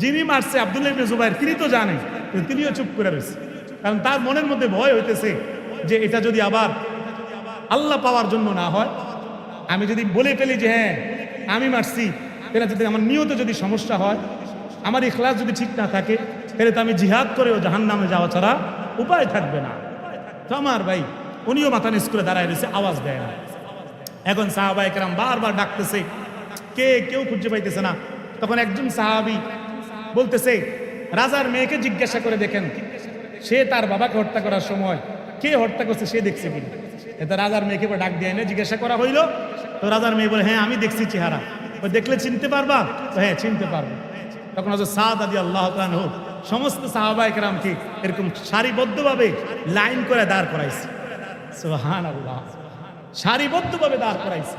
যিনি মারছে আব্দুল্লাহ ইবনে জুবাইর, তিনি তো জানেন, কিন্তু তিনিও চুপ করে রয়েছে, কারণ তার মনের মধ্যে ভয় হইতেছে যে এটা যদি আবার আল্লাহ পাওয়ার জন্য না হয়, আমি যদি বলে ফেলি যে হ্যাঁ আমি মারছি, তাহলে যদি আমার নিয়তে যদি সমস্যা হয়, আমার ইখলাস যদি ঠিক না থাকে, তাহলে তো আমি জিহাদ করেও জাহান্নামে যাওয়া ছাড়া উপায় থাকবে না। তো আমার ভাই, উনিও মাথা নিচ করে দাঁড়ায় রয়েছে, আওয়াজ দেয় না। এখন সাহাবায়ে কেরাম বারবার ডাকতেছে, কেউ খুঁজে পাইতেছে না। তখন একজন সাহাবী বলতেছে, রাজার মেয়েকে জিজ্ঞাসা করে দেখেন, সে তার বাবাকে হত্যা করার সময় কে হত্যা করছে সে দেখছে কিনা। এটা রাজার মেয়েকে ডাক দিয়ে এনে জিজ্ঞাসা করা হইল। তো রাজার মেয়ে বলে, হ্যাঁ আমি দেখছি চেহারা। দেখলে চিনতে পারবা? হ্যাঁ চিনতে পারবো। তখন হযরত সাদ রাদিয়াল্লাহু তাআলা আনহু সমস্ত সাহাবায়ে কেরামকে এরকম সারিবদ্ধভাবে লাইন করে দাঁড় করাইছে। সুবহানাল্লাহ, সারিবদ্ধভাবে দাঁড় করাইছে।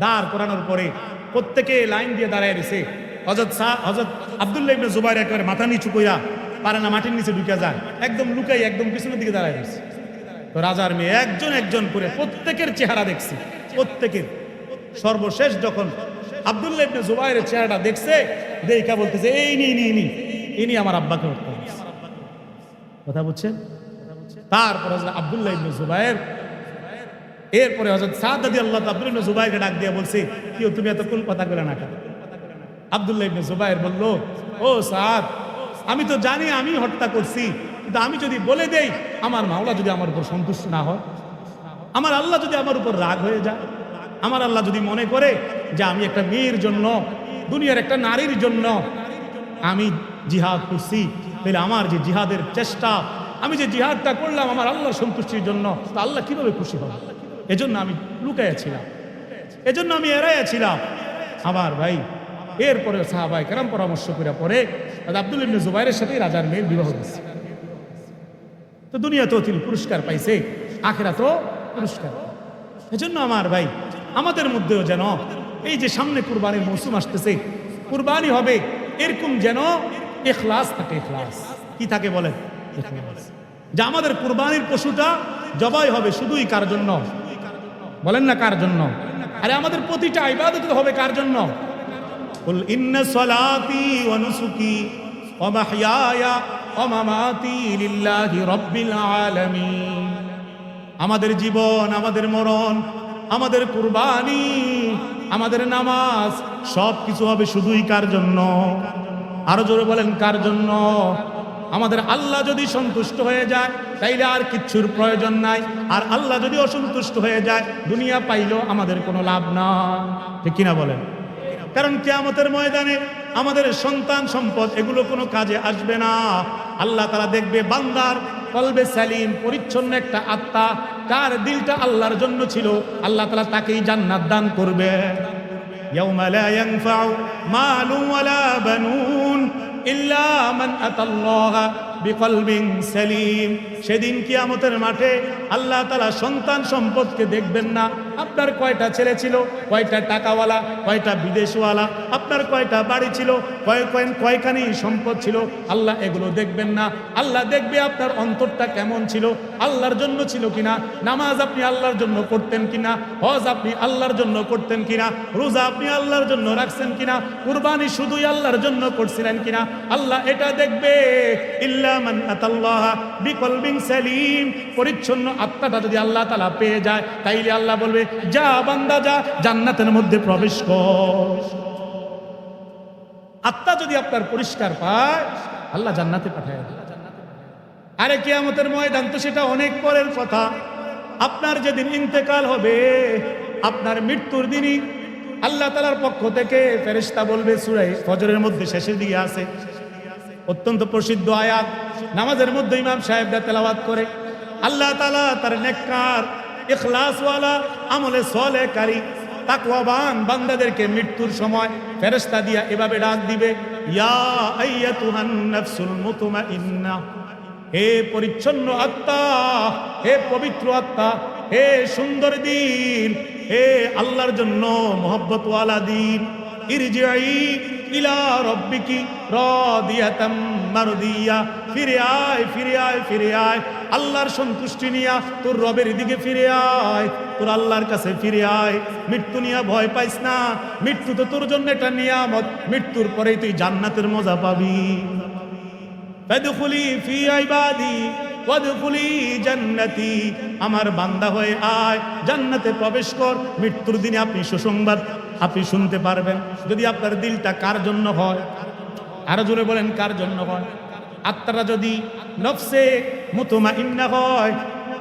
দাঁড় করানোর পরে প্রত্যেকে লাইন দিয়ে দাঁড়ায় রয়েছে। হযরত আব্দুল্লাহ ইবনে জুবাইর একেবারে মাথা নিচু কইরা, পারে না, মাটির নিচে ঢুকে যায়, একদম লুকাই, একদম পিছনের দিকে দাঁড়ায় রয়েছে। তো রাজার মেয়ে একজন একজন করে প্রত্যেকের চেহারা দেখছে, প্রত্যেকের। সর্বশেষ যখন আব্দুল্লাহ ইবনে জুবাইরের চেহারাটা দেখছে, দেখা বলতেছে, ইনি আমার আব্বাকে হত্যা করেছে। কথা বুঝছেন? তারপর হযরত আব্দুল্লাহ ইবনে জুবাইর, এরপরে হযরত সাদ রাদিয়াল্লাহু তাআলা আব্দুল্লাহ ইবনে জুবাইরকে ডাক দিয়ে বলছে, কি তুমি এত কোন কথা বলে না কেন? আব্দুল্লাহ ইবনে জুবাইর বলল, ও সাদ, আমি তো জানি আমি হত্যা করছি, কিন্তু আমি যদি বলে দেই, আমার মাওলা যদি আমার উপর সন্তুষ্ট না হয়, আমার আল্লাহ যদি আমার উপর রাগ হয়ে যায়, আমার আল্লাহ যদি মনে করে যে আমি একটা মেয়ের জন্য, দুনিয়ার একটা নারীর জন্য আমি জিহাদ করছি, তাহলে আমার যে জিহাদের চেষ্টা, আমি যে জিহাদটা করলাম আমার আল্লাহর সন্তুষ্টির জন্য, তা আল্লাহ কিভাবে খুশি হবে? এজন্য আমি লুকাইয়াছিলাম, এজন্য আমি এড়াইয়াছিলাম। আমার ভাই, এরপরে সাহাবায়ে কেরাম পরামর্শ করে পরে আব্দুল্লাহ ইবনে জুবাইরের সাথে রাজার মেয়ের বিবাহ দিচ্ছে। তো দুনিয়াতেও তিনি পুরস্কার পাইছে, আখিরাতেও পুরস্কার। এজন্য আমার ভাই, আমাদের মধ্যেও যেন এই যে সামনে কুরবানির মৌসুম আসতেছে, কুরবানি হবে, এরকম যেন ইখলাস থাকে। ইখলাস কি থাকে বলেন? ইখলাস। যে আমাদের কুরবানির পশুটা জবাই হবে শুধুই কার জন্য? বলেন না কার জন্য? আরে আমাদের প্রতিটা ইবাদত হবে কার জন্য? কুল ইন্না সলাতি ওয়া নুসুকি ওয়া মাহইয়ায়া ওয়া মামাতি লিল্লাহি রাব্বিল আলামিন। আমাদের জীবন, আমাদের মরণ, আমাদের কুরবানি, আমাদের নামাজ, সব কিছু হবে শুধুই কার জন্য? আরো জোরে বলেন, কার জন্য? আমাদের আল্লাহ যদি সন্তুষ্ট হয়ে যায় তাইলে আর কিচ্ছুর প্রয়োজন নাই, আর আল্লাহ যদি অসন্তুষ্ট হয়ে যায় দুনিয়া পাইলেও আমাদের কোনো লাভ না, ঠিক কিনা বলেন? কারণ কিয়ামতের ময়দানে আমাদের সন্তান সম্পদ এগুলো কোনো কাজে আসবে না। আল্লাহ তাআলা দেখবে বান্দার কলবে সালিম, পরিচ্ছন্ন একটা আত্মা, কার দিলটা আল্লাহর জন্য ছিল, আল্লাহ তাআলা তাকেই জান্নাত দান করবে। ইয়াউমা লা ইয়ানফাউ মালুন ওয়ালা বানুন ইল্লা মান আতাল্লাহা বিকলবিন সালিম। সেদিন কিয়ামতের মাঠে আল্লাহ তাআলা সন্তান সম্পদকে দেখবেন না। আপনার কয়টা ছেলে ছিল, কয়টা টাকাওয়ালা, কয়টা বিদেশওয়ালা, আপনার কয়টা বাড়ি ছিল, কয়খানি সম্পদ ছিল, আল্লাহ এগুলো দেখবেন না। আল্লাহ দেখবে আপনার অন্তরটা কেমন ছিল, আল্লাহর জন্য ছিল কিনা, নামাজ আপনি আল্লাহর জন্য করতেন কিনা, হজ আপনি আল্লাহর জন্য করতেন কিনা, রোজা আপনি আল্লাহর জন্য রাখছেন কিনা, কুরবানি শুধুই আল্লাহর জন্য করছিলেন কিনা, আল্লাহ এটা দেখবে। ইল্লা মান আতাল্লাহ বিকলবিন সালিম। পরিচ্ছন্ন আত্মাটা যদি আল্লাহ তাআলা পেয়ে যায়, তাইলে আল্লাহ বলবে, যা বান্দা যা, জান্নাতের মধ্যে প্রবেশ কর। আত্মা যদি আপনার পরিষ্কার পায়, আল্লাহ জান্নাতে পাঠায়। আরে কিয়ামতের ময়দান তো সেটা অনেক পরের কথা। আপনার যেদিন ইন্তেকাল হবে, আপনার মৃত্যুর দিনই আল্লাহ তাআলার পক্ষ থেকে ফেরেশতা বলবে, সূরা ফজরের মধ্যে শেষের দিকে আছে, অত্যন্ত প্রসিদ্ধ আয়াত, নামাজের মধ্যে ইমাম সাহেবরা তেলাওয়াত করে। আল্লাহ তাআলা তার নেককার, ইখলাসওয়ালা, আমলে সালেহকারী, তাকওয়াবান বান্দাদেরকে মৃত্যুর সময় ফেরেশতা দিয়া এভাবে ডাক দিবে, ইয়া আইয়াতুহান নাফসুল মুতমাইন্নাহ, হে পরিচ্ছন্ন আত্মা, হে পবিত্র আত্মা, হে সুন্দর দিন, হে আল্লাহর জন্য মহব্বতওয়ালা দিন, ইরজিই ইলা রব্বিকি রাদিয়াতাম মারদিয়া, ফিরে আয়, ফিরে আয়, ফিরে আয়, আল্লাহর সন্তুষ্টি নিয়া তোর রবের দিকে ফিরে আয়, তোর আল্লাহর কাছে ফিরে আয়। মৃত্যু নিয়া ভয় পাইস না, মৃত্যু তো তোর জন্য একটা নিয়ামত, মৃত্যুর পরেই তুই জান্নাতের মজা পাবি। ফাদখুলি ফি ইবাদি ওয়াদখুলি জান্নাতি, আমার বান্দা হয়ে আয়, জান্নাতে প্রবেশ কর। মৃত্যুর দিনে আপনি সুসংবাদ আপনি শুনতে পারবেন, যদি আপনার দিলটা কার জন্য হয়, আরো জোরে বলেন কার জন্য হয়। আত্মাটা যদি নফসে মুতমাইন্না হয়,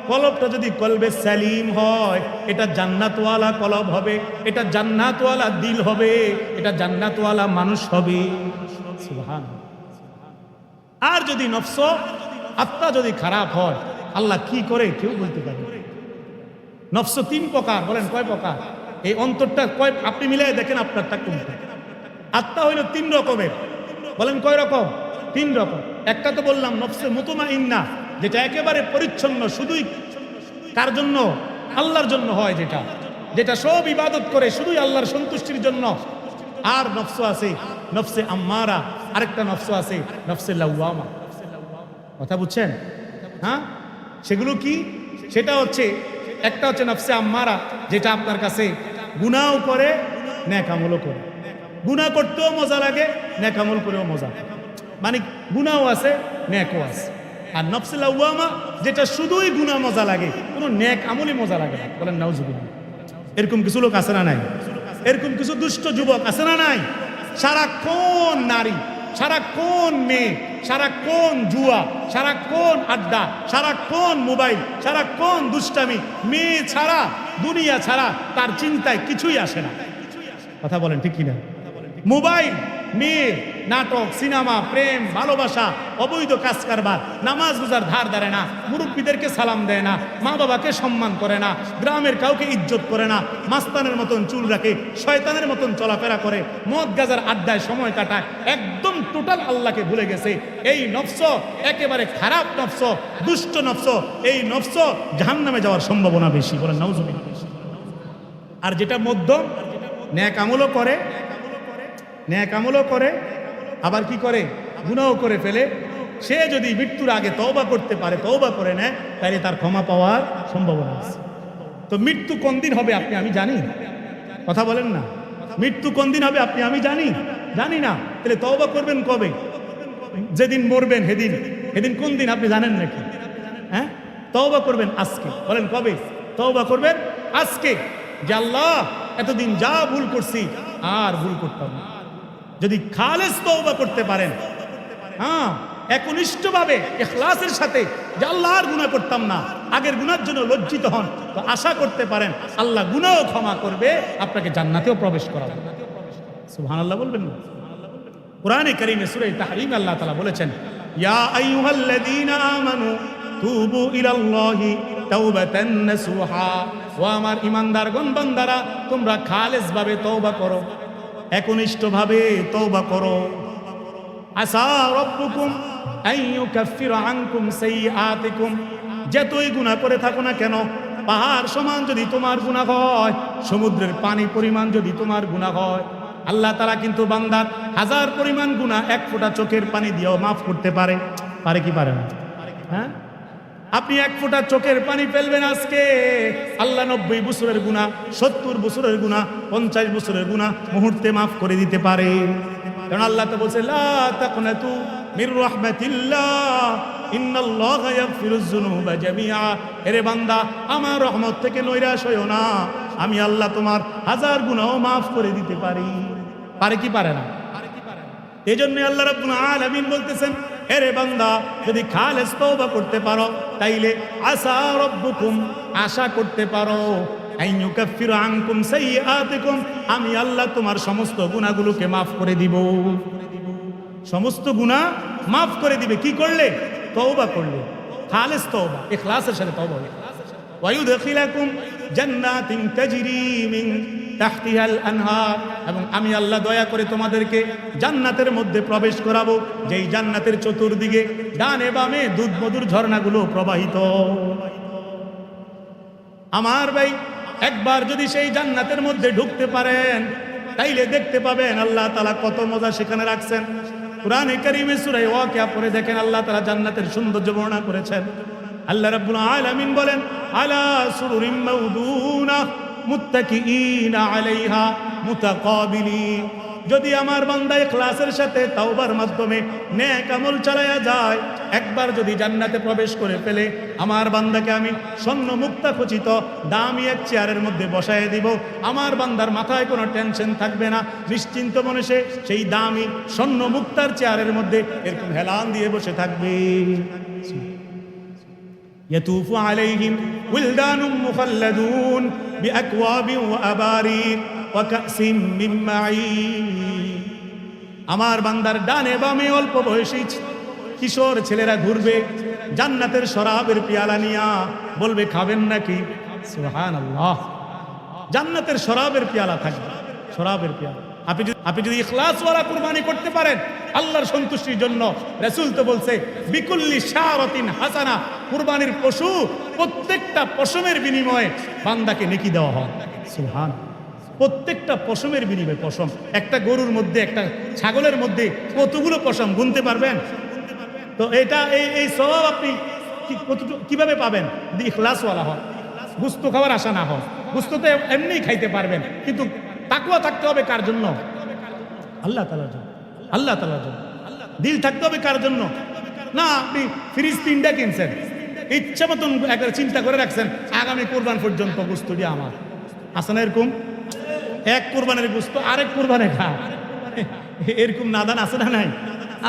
কলবটা যদি কলবে সালিম হয়, এটা জান্নাতওয়ালা কলব হবে, এটা জান্নাতওয়ালা দিল হবে, এটা জান্নাতওয়ালা মানুষ হবে। সুবহানাল্লাহ। আর যদি নফস আত্মা যদি খারাপ হয়, আল্লাহ কি করে কেউ বলতে পারে। নফস তিন প্রকার, বলেন কয় প্রকার? এই অন্তরটা কয়, আপনি মিলাই দেখেন আপনারটা কোনটা। আত্মা হইল তিন রকমের, বলেন কয় রকম? তিন রকম। একটা তো বললাম নফসে মুতমাইন্না, যেটা একেবারে পরিচ্ছন্ন, শুধুই কার জন্য? আল্লাহর জন্য হয়, যেটা যেটা সব ইবাদত করে শুধুই আল্লাহর সন্তুষ্টির জন্য। আর নফস আছে নফসে আম্মারা, আরেকটা নফস আছে নফসে লাওয়ামা। কথা বুঝছেন? হ্যাঁ, সেগুলো কি? সেটা হচ্ছে, একটা হচ্ছে নফসে আম্মারা, যেটা আপনার কাছে গুনাহও করে, নেক আমলও করে। গুনাহ করতেও মজা লাগে, নেক আমল করেও মজা, মানে গুনাহও আছে নেকও আছে। আর নফসে লাওয়ামা, যেটা শুধুই গুনাহ মজা লাগে, কোনো নেক আমলই মজা লাগে না। বলেন নাউজুবিল্লাহ। এরকম কিছু লোক আছে না নাই? এরকম কিছু দুষ্ট যুবক আছে না নাই? সারাক্ষণ নারী, সারাক্ষণ মেয়ে, সারাক্ষণ জুয়া, সারাক্ষণ আড্ডা, সারাক্ষণ মোবাইল, সারাক্ষণ দুষ্টামি, মেয়ে ছাড়া, দুনিয়া ছাড়া তার চিন্তায় কিছুই আসে না। কথা বলেন ঠিক কিনা? মোবাইল, মেয়ে, নাটক, সিনেমা, প্রেম, ভালোবাসা, অবৈধ কাজ কারবার, নামাজ রোজার ধার ধারে না, মুরব্বীদেরকে সালাম দেয় না, মা বাবাকে সম্মান করে না, গ্রামের কাউকে ইজ্জত করে না, মাস্তানের মতন চুল রাখে, শয়তানের মতন চলাফেরা করে, মদ গাজার আড্ডায় সময় কাটায়, একদম টোটাল আল্লাহকে ভুলে গেছে। এই নফস একেবারে খারাপ নফস, দুষ্ট নফস। এই নফস জাহান্নামে যাওয়ার সম্ভাবনা বেশি। বলেন নাউজুবিল্লাহ। আর যেটা মধ্যম, নেক আমলও করে, নেক আমলও করে, আবার কি করে? গুনাহও করে ফেলে। সে যদি মৃত্যুর আগে তওবা করতে পারে, তওবা করে নেয়, তাহলে তার ক্ষমা পাওয়ার সম্ভাবনা আছে। তো মৃত্যু কোন দিন হবে আপনি আমি জানি? কথা বলেন না। মৃত্যু কোন দিন হবে আপনি আমি জানি? জানি না। তাহলে তওবা করবেন কবে? যেদিন মরবেন সেদিন। সেদিন কোন দিন আপনি জানেন নাকি? হ্যাঁ, তওবা করবেন আজকে। বলেন কবে তওবা করবেন? আজকে। যে আল্লাহ, এতদিন যা ভুল করছি আর ভুল করতাম না। যদি খালেস তওবা করতে পারেন, হ্যাঁ, একনিষ্ঠভাবে ইখলাসের সাথে, যে আল্লাহ আর গুনাহ করতাম না, আগের গুনার জন্য লজ্জিত হন, তো আশা করতে পারেন আল্লাহ গুনাহও ক্ষমা করবে, আপনাকে জান্নাতেও প্রবেশ করাবে। সুবহানাল্লাহ বলবেন না? কোরআনে কারীমে সূরা তাহরীম আল্লাহ তাআলা বলেছেন, ইয়া আইয়ুহাল্লাযীনা আমানু তুবু ইলাল্লাহি তাওবাতান নাসুহা। ও আমার ঈমানদারগণ, বান্দারা, তোমরা খালেসভাবে তওবা করো, একনিষ্ঠভাবে তওবা করো। আসা রব্বুকুম আইয়ুকাফিরু আনকুম সাইয়্যাতিকুম, যতই গুনাহ করে থাকো না কেন, পাহাড় সমান যদি তোমার গুনাহ হয়, সমুদ্রের পানি পরিমাণ যদি তোমার গুনাহ হয়, আল্লাহ তাআলা কিন্তু বান্দার হাজার পরিমাণ গুনাহ এক ফোঁটা চোখের পানি দিয়েও মাফ করতে পারে। পারে কি পারে না? হ্যাঁ, আপনি এক ফোঁটা চোখের পানি ফেলবেন আজকে, আল্লাহ 90 বছরের গুনাহ, 70 বছরের গুনাহ, 50 বছরের গুনাহ মুহূর্তে মাফ করে দিতে পারে। কারণ আল্লাহ তো বলছে লা তাকনাতু মির রাহমাতিল্লাহ ইন্নাল্লাহা ইয়াগফিরুয যুনুবা জামিআ। এরে বান্দা, আমার রহমত থেকে নৈরাশ হইও না, আমি আল্লাহ তোমার হাজার গুনাহ মাফ করে দিতে পারি। পারে কি পারে না? এই জন্য আল্লাহ রাব্বুল আলামিন বলতেছেন, এরে বান্দা, যদি খালেস তওবা করতে পারো, তাইলে আসা রব্বুকুম, আশা করতে পারো, আইয়ুকাফিরু আনকুম সাইয়্যাতিকুম, আমি আল্লাহ তোমার সমস্ত গুনাহগুলোকে মাফ করে দিব। সমস্ত গুনাহ মাফ করে দিবে কি করলে? তওবা করলে, খালেস তওবা, ইখলাসের সাথে তওবা হবে। ওয়ায়ুদখিলাকুম জান্নাতিন তাজরি মিন তাহতিহাল আনহার, এবং আমি আল্লাহ দয়া করে তোমাদেরকে জান্নাতের মধ্যে প্রবেশ করাবো, যেই জান্নাতের চতুর্দিকে ডানে বামে দুধ মধুর ঝর্ণাগুলো প্রবাহিত। আমার ভাই, একবার যদি সেই জান্নাতের মধ্যে ঢুকতে পারেন, তাইলে দেখতে পাবেন আল্লাহ তাআলা কত মজা সেখানে রাখছেন। কুরআনে কারীমে সূরা ওয়াকিয়া পড়ে দেখেন, আল্লাহ তাআলা জান্নাতের সৌন্দর্য বর্ণনা করেছেন। আল্লাহ রাব্বুল আলামিন বলেন, আলা সুরুরিম মাউদুনা মুত্তাকিইনা আলাইহা মুতাকাবিলিন। যদি আমার বান্দা ইখলাসের সাথে তাওবার মাধ্যমে নেক আমল চালায়া যায়, একবার যদি জান্নাতে প্রবেশ করে ফেলে, আমার বান্দাকে আমি স্বর্ণ মুক্তা খচিত দামি এক চেয়ারের মধ্যে বসায় দিব। আমার বান্দার মাথায় কোনো টেনশন থাকবে না, নিশ্চিন্ত মনে সে সেই দামি স্বর্ণ মুক্তার চেয়ারের মধ্যে এরকম হেলান দিয়ে বসে থাকবে। ইয়াতুফু আলাইহিম উলদানুম মুখাল্লাদুন বিআকওয়াবিন ওয়া আবারিক ওয়া কাসিম মিন মাঈন। আমার বান্দার ডানে বামে অল্প বয়সী কিশোর ছেলেরা ঘুরবে জান্নাতের শরাবের পেয়ালা নিয়া, বলবে খাবেন নাকি? সুবহানাল্লাহ, জান্নাতের শরাবের পেয়ালা থাকবে, শরাবের পেয়ালা। আপনি যদি ইখলাসওয়ালা কুরবানি করতে পারেন আল্লাহর সন্তুষ্টির জন্য, রাসূল তো বলছে বিকুল্লি শারাতিন হাসানা, কুরবানির পশু প্রত্যেকটা পশমের বিনিময়ে বান্দাকে নেকি দেওয়া হয়। সুবহান, প্রত্যেকটা পশমের বিনিময়ে। পশম, একটা গরুর মধ্যে, একটা ছাগলের মধ্যে কতগুলো পশম গুনতে পারবেন? তো এটা এই সওয়াব আপনি কিভাবে পাবেন? যদি ইখলাসওয়ালা হয়, গুস্ত খাওয়ার আশা না হয়। গুস্ত তো এমনিই খাইতে পারবেন, কিন্তু তাকওয়া থাকতে হবে কার জন্য? আল্লাহ তাআলার জন্য। আল্লাহ তাআলার জন্য দিল থাকতে হবে কার জন্য? না আপনি ফ্রিজ 3টা কিনছেন, ইচ্ছা মতন একবার চিন্তা করে রাখছেন আগামী কোরবান পর্যন্ত গুস্তটি আমার আছে না? এরকম এক কোরবানের গুস্ত আরেক কোরবানে খা, এরকম নাদান আছে না? নাই,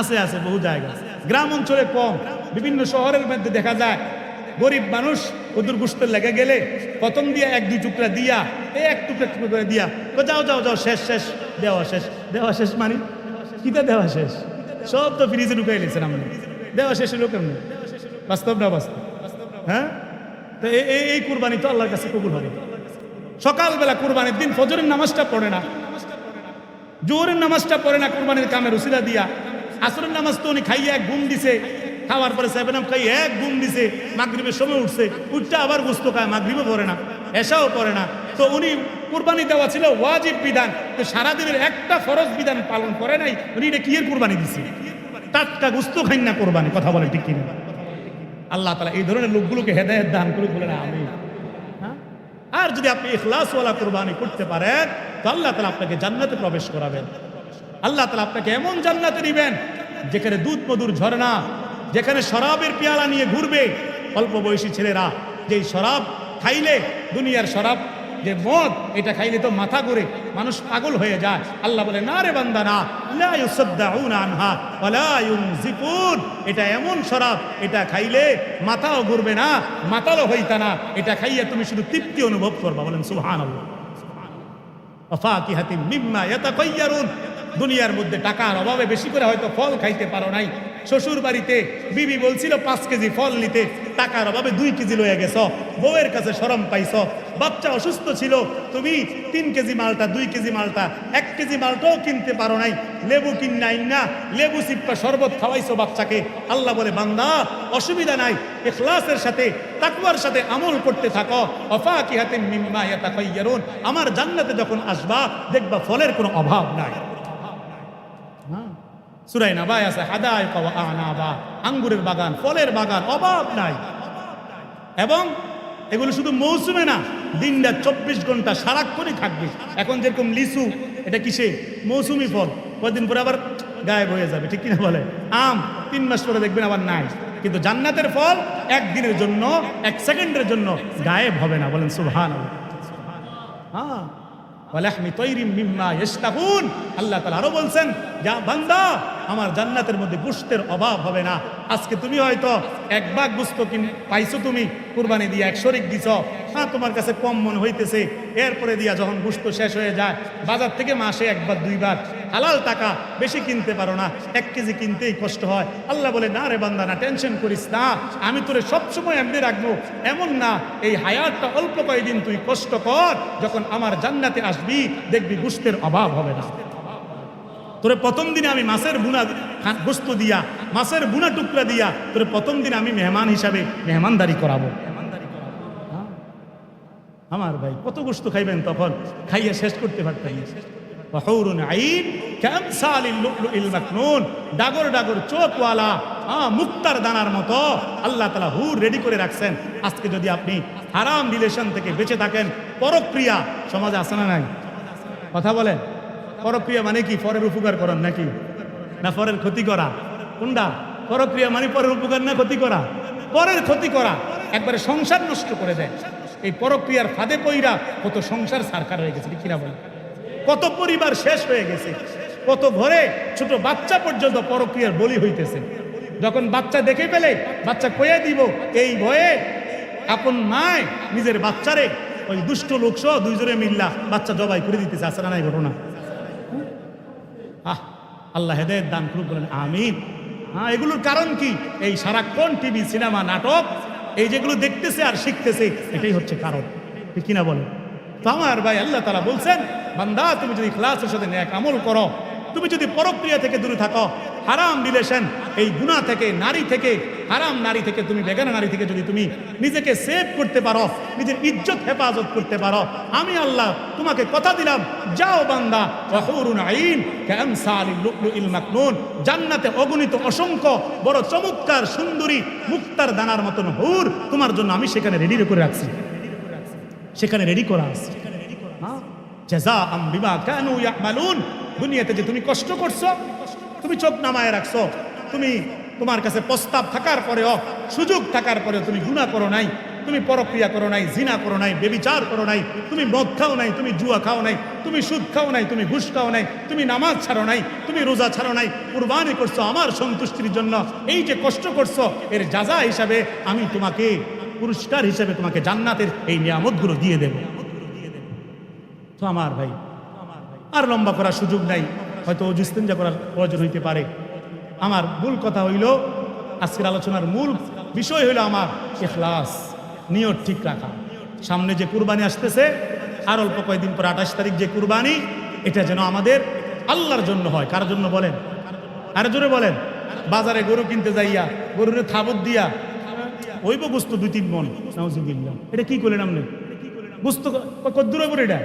আছে, আছে বহু জায়গা। গ্রাম অঞ্চলে কম, বিভিন্ন শহরের মধ্যে দেখা যায় গরিব মানুষ ওদের গুস্তের লেগে গেলে প্রথম দিয়া 1-2 টুকরা দিয়া, এক টুকরা করে দিয়া, যাও যাও যাও, শেষ শেষ, দেওয়া শেষ। দেওয়া শেষ মানে কিটা? দেওয়া শেষ, সব তো ফ্রিজে ঢুকাই নিয়েছেন আপনি। দেওয়া শেষ হলো কেমন? বাস্তব না বাস্তব? হ্যাঁ, তো এই কুরবানি তো আল্লাহর কাছে কবুল হবে। সকালবেলা কুরবানির দিন ফজরের নামাজটা পড়ে না, জোহরের নামাজটা পড়ে না কুরবানির কামের উসিলা দিয়া, আসরের নামাজ তো উনি খাইয়া এক ঘুম দিছে, খাওয়ার পরে 7 আপ খাই এক ঘুম দিছে, মাগরিবের সময় উঠছে, উঠটা আবার গোস্ত খায়, মাগরিবও পড়ে না, এশাও পড়ে না। তো উনি কুরবানি দেওয়া ছিল ওয়াজিব বিধান, তো সারাদিনের একটা ফরজ বিধান পালন করে নাই, উনি এটা কি এর কুরবানি দিছে? টাটকা গোস্ত খাই না কুরবানি। কথা বলে ঠিক কিনা? আল্লাহ তাআলা এই ধরনের লোকগুলোকে হেদায়েত দান করুক, বলে না আমিন। আর যদি আপনি ইখলাসওয়ালা কুরবানি করতে পারেন, তো আল্লাহ তাআলা আপনাকে জান্নাতে প্রবেশ করাবেন। আল্লাহ তাআলা আপনাকে এমন জান্নাতে দিবেন যেখানে দুধ মধুর ঝর্ণা, যেখানে শরাবের পেয়ালা নিয়ে ঘুরবে অল্প বয়সী ছেলেরা। যেই শরাব খাইলে, দুনিয়ার শরাব যে মদ, এটা খাইলে তো মাথা ঘুরে, মানুষ পাগল হয়ে যায়। আল্লাহ বলে না রে বান্দা, না, লা ইউসাদ্দাউনা আনহা ওয়া লা ইউনজিফুন। এটা এমন শরাব, এটা খাইলে মাথাও ঘুরবে না, মাতালও হইতা না, এটা খাইয়া তুমি শুধু তৃপ্তি অনুভব করবা। বলেন সুবহানাল্লাহ। ওয়া ফাকিহাতিন মিম্মা ইয়াতাকায়্যারুন। দুনিয়ার মধ্যে টাকার অভাবে বেশি করে হয়তো ফল খাইতে পারো নাই, শ্বশুর বাড়িতে বিবি বলছিল 5 কেজি ফল নিতে, টাকার অভাবে 2 কেজি লয়ে গেছ, বউয়ের কাছে শরম পাইছ। বাচ্চা অসুস্থ ছিল, তুমি 3 কেজি মালটা, 2 কেজি মালটা, 1 কেজি মালটাও কিনতে পারো নাই, লেবু কিনাই না, লেবু সিপ্পা শরবত খাওয়াইছো বাচ্চাকে। আল্লাহ বলে বান্দা অসুবিধা নাই, ইখলাসের সাথে তাকওয়ার সাথে আমল করতে থাকো। ওয়াফাকিহাতিন মিম্মা ইয়াতাখায়্যারুন, আমার জান্নাতে যখন আসবা দেখবা ফলের কোনো অভাব নাই। সূরা নাবায় আছে হাদায়কা ওয়া আনাবা, আঙ্গুরের বাগান, ফলের বাগান, অভাব নাই। এবং এগুলো শুধু মৌসুমে না, দিনটা 24 ঘন্টা সারাক্ষণই থাকবে। এখন যেরকম লিচু, এটা কিসে মৌসুমি ফল, কয়েকদিন পরে আবার গায়েব হয়ে যাবে, ঠিক কিনা বলে? আম 3 মাস পরে দেখবেন আবার নাই। কিন্তু জান্নাতের ফল একদিনের জন্য, 1 সেকেন্ডের জন্য গায়েব হবে না। বলেন সুবহানাল্লাহ। হ্যাঁ, ওয়ালাহমি তায়রিম মিম্মা ইয়াশতাহুন। আল্লাহ তাআলা আরো বলছেন, যা বান্দা আমার জান্নাতের মধ্যে গোশতের অভাব হবে না। আজকে তুমি হয়তো 1 ভাগ গোশত পাইছো, তুমি কুরবানি দিয়ে 1 শরিক দিছ, হ্যাঁ তোমার কাছে কম মনে হইতেছে। এরপরে দিয়া যখন গোশত শেষ হয়ে যায়, বাজার থেকে মাসে 1 বার 2 বার হালাল টাকা বেশি কিনতে পারো না, 1 কেজি কিনতেই কষ্ট হয়। আল্লাহ বলে না রে বান্দা, না টেনশন করিস না, আমি তোরে সবসময় এমনি রাখবো। এমন না, এই হায়াতটা অল্প কয়েকদিন তুই কষ্ট কর, যখন আমার জান্নাতে আসবি দেখবি গোশতের অভাব হবে না। তোরে প্রথম দিনে আমি মাছের বুনা গোস্ত দিয়া, মাছের বুনা টুকরা দিয়া তোরে প্রথম দিন আমি মেহমান হিসাবে মেহমানদারি করাবো। আমার ভাই কত গোস্ত খাইবেন, তখন খাইয়া শেষ করতে পারতেন। وحور عين كأمثال اللؤلؤ المكنون, ডাগর ডাগর চোখওয়ালা মুক্তার দানার মতো আল্লাহ তাআলা হুর রেডি করে রাখছেন। আজকে যদি আপনি হারাম রিলেশন থেকে বেঁচে থাকেন, পরক্রিয়া সমাজে আছে না নাই? কথা বলেন, পরক্রিয়া মানে কি? পরের উপকার করেন নাকি, না পরের ক্ষতি করা? কোনটা? পরক্রিয়া মানে পরের উপকার না ক্ষতি করা? পরের ক্ষতি করা, একবারে সংসার নষ্ট করে দেয়। এই পরক্রিয়ার ফাঁদে পইরা কত সংসার সারকার হয়ে গেছে, কিনা বলেন? কত পরিবার শেষ হয়ে গেছে, কত ঘরে ছোট বাচ্চা পর্যন্ত পরক্রিয়ার বলি হইতেছে। যখন বাচ্চা দেখে ফেলে, বাচ্চা কয়ে দিব এই ভয়ে, আপন মায় নিজের বাচ্চারে ওই দুষ্ট লোক সহ 2 জনে মিল্লা বাচ্চা জবাই করে দিতেছে। আসলে নাই ঘটনা? আল্লাহ হেদায়েত দান করুক, বলেন আমিন। এগুলোর কারণ কি? এই সারাক্ষণ টিভি, সিনেমা, নাটক, এই যেগুলো দেখতেছে আর শিখতেছে, এটাই হচ্ছে কারণ, ঠিক কিনা বলেন? তো আমার ভাই, আল্লাহ তাআলা বলছেন, বান্দা তুমি যদি ইখলাসের সাথে নেক আমল করো, তুমি যদি পরক্রিয়া থেকে দূরে থাকো, হারাম রিলেশন, এই গুনাহ থেকে, নারী থেকে, হারাম নারী থেকে, তুমি বেগানা নারী থেকে যদি তুমি নিজেকে সেভ করতে পারো, নিজের ইজ্জত হেফাজত করতে পারো, আমি আল্লাহ তোমাকে কথা দিলাম, যাও বান্দা, ওয়াহুরুন আইন কামসালিল লুলুল মাকনুন, জান্নাতে অগণিত অসংখ্য বড় চমৎকার সুন্দরী মুক্তার দানার মতন হুর তোমার জন্য আমি সেখানে রেডি করে রাখছি, সেখানে রেডি করা আছে। জাযাআম বিমা কানু ইয়ামালুন, দুনিয়াতে যে তুমি কষ্ট করছো, তুমি চোখ নামায় রাখছো, তুমি তোমার কাছে প্রস্তাব থাকার পরেও, সুযোগ থাকার পরেও তুমি গুনাহ করো নাই, তুমি পরক্রিয়া করো নাই, জিনা করো নাই, ব্যভিচার করো নাই, তুমি মদ খাও নাই, তুমি জুয়া খাও নাই, তুমি সুদ খাও নাই, তুমি ঘুষ খাও নাই, তুমি নামাজ ছাড়ো নাই, তুমি রোজা ছাড়ো নাই, কুরবানি করছো আমার সন্তুষ্টির জন্য। এই যে কষ্ট করছো, এর জাযা হিসাবে আমি তোমাকে, পুরস্কার হিসেবে তোমাকে জান্নাতের এই নিয়ামতগুলো দিয়ে দেব। তো আমার ভাই, আর লম্বা করার সুযোগ নাই, হয়তো ওযু ইস্তেঞ্জা করার প্রয়োজন হইতে পারে। আমার মূল কথা হইল, আজকের আলোচনার মূল বিষয় হইল আমার ইখলাস, নিয়ত ঠিক রাখা। সামনে যে কুরবানি আসতেছে, আর অল্প কয়েকদিন পর 28 তারিখ যে কুরবানি, এটা যেন আমাদের আল্লাহর জন্য হয়। কার জন্য বলেন? আর জোরে বলেন। বাজারে গরু কিনতে যাইয়া গরুরে থাবত দিয়া ওইব গোস্ত 2-3 মণ, নাউজুবিল্লাহ, এটা কি করলেন আপনি? গোস্ত কদ্দুর হইব, এটা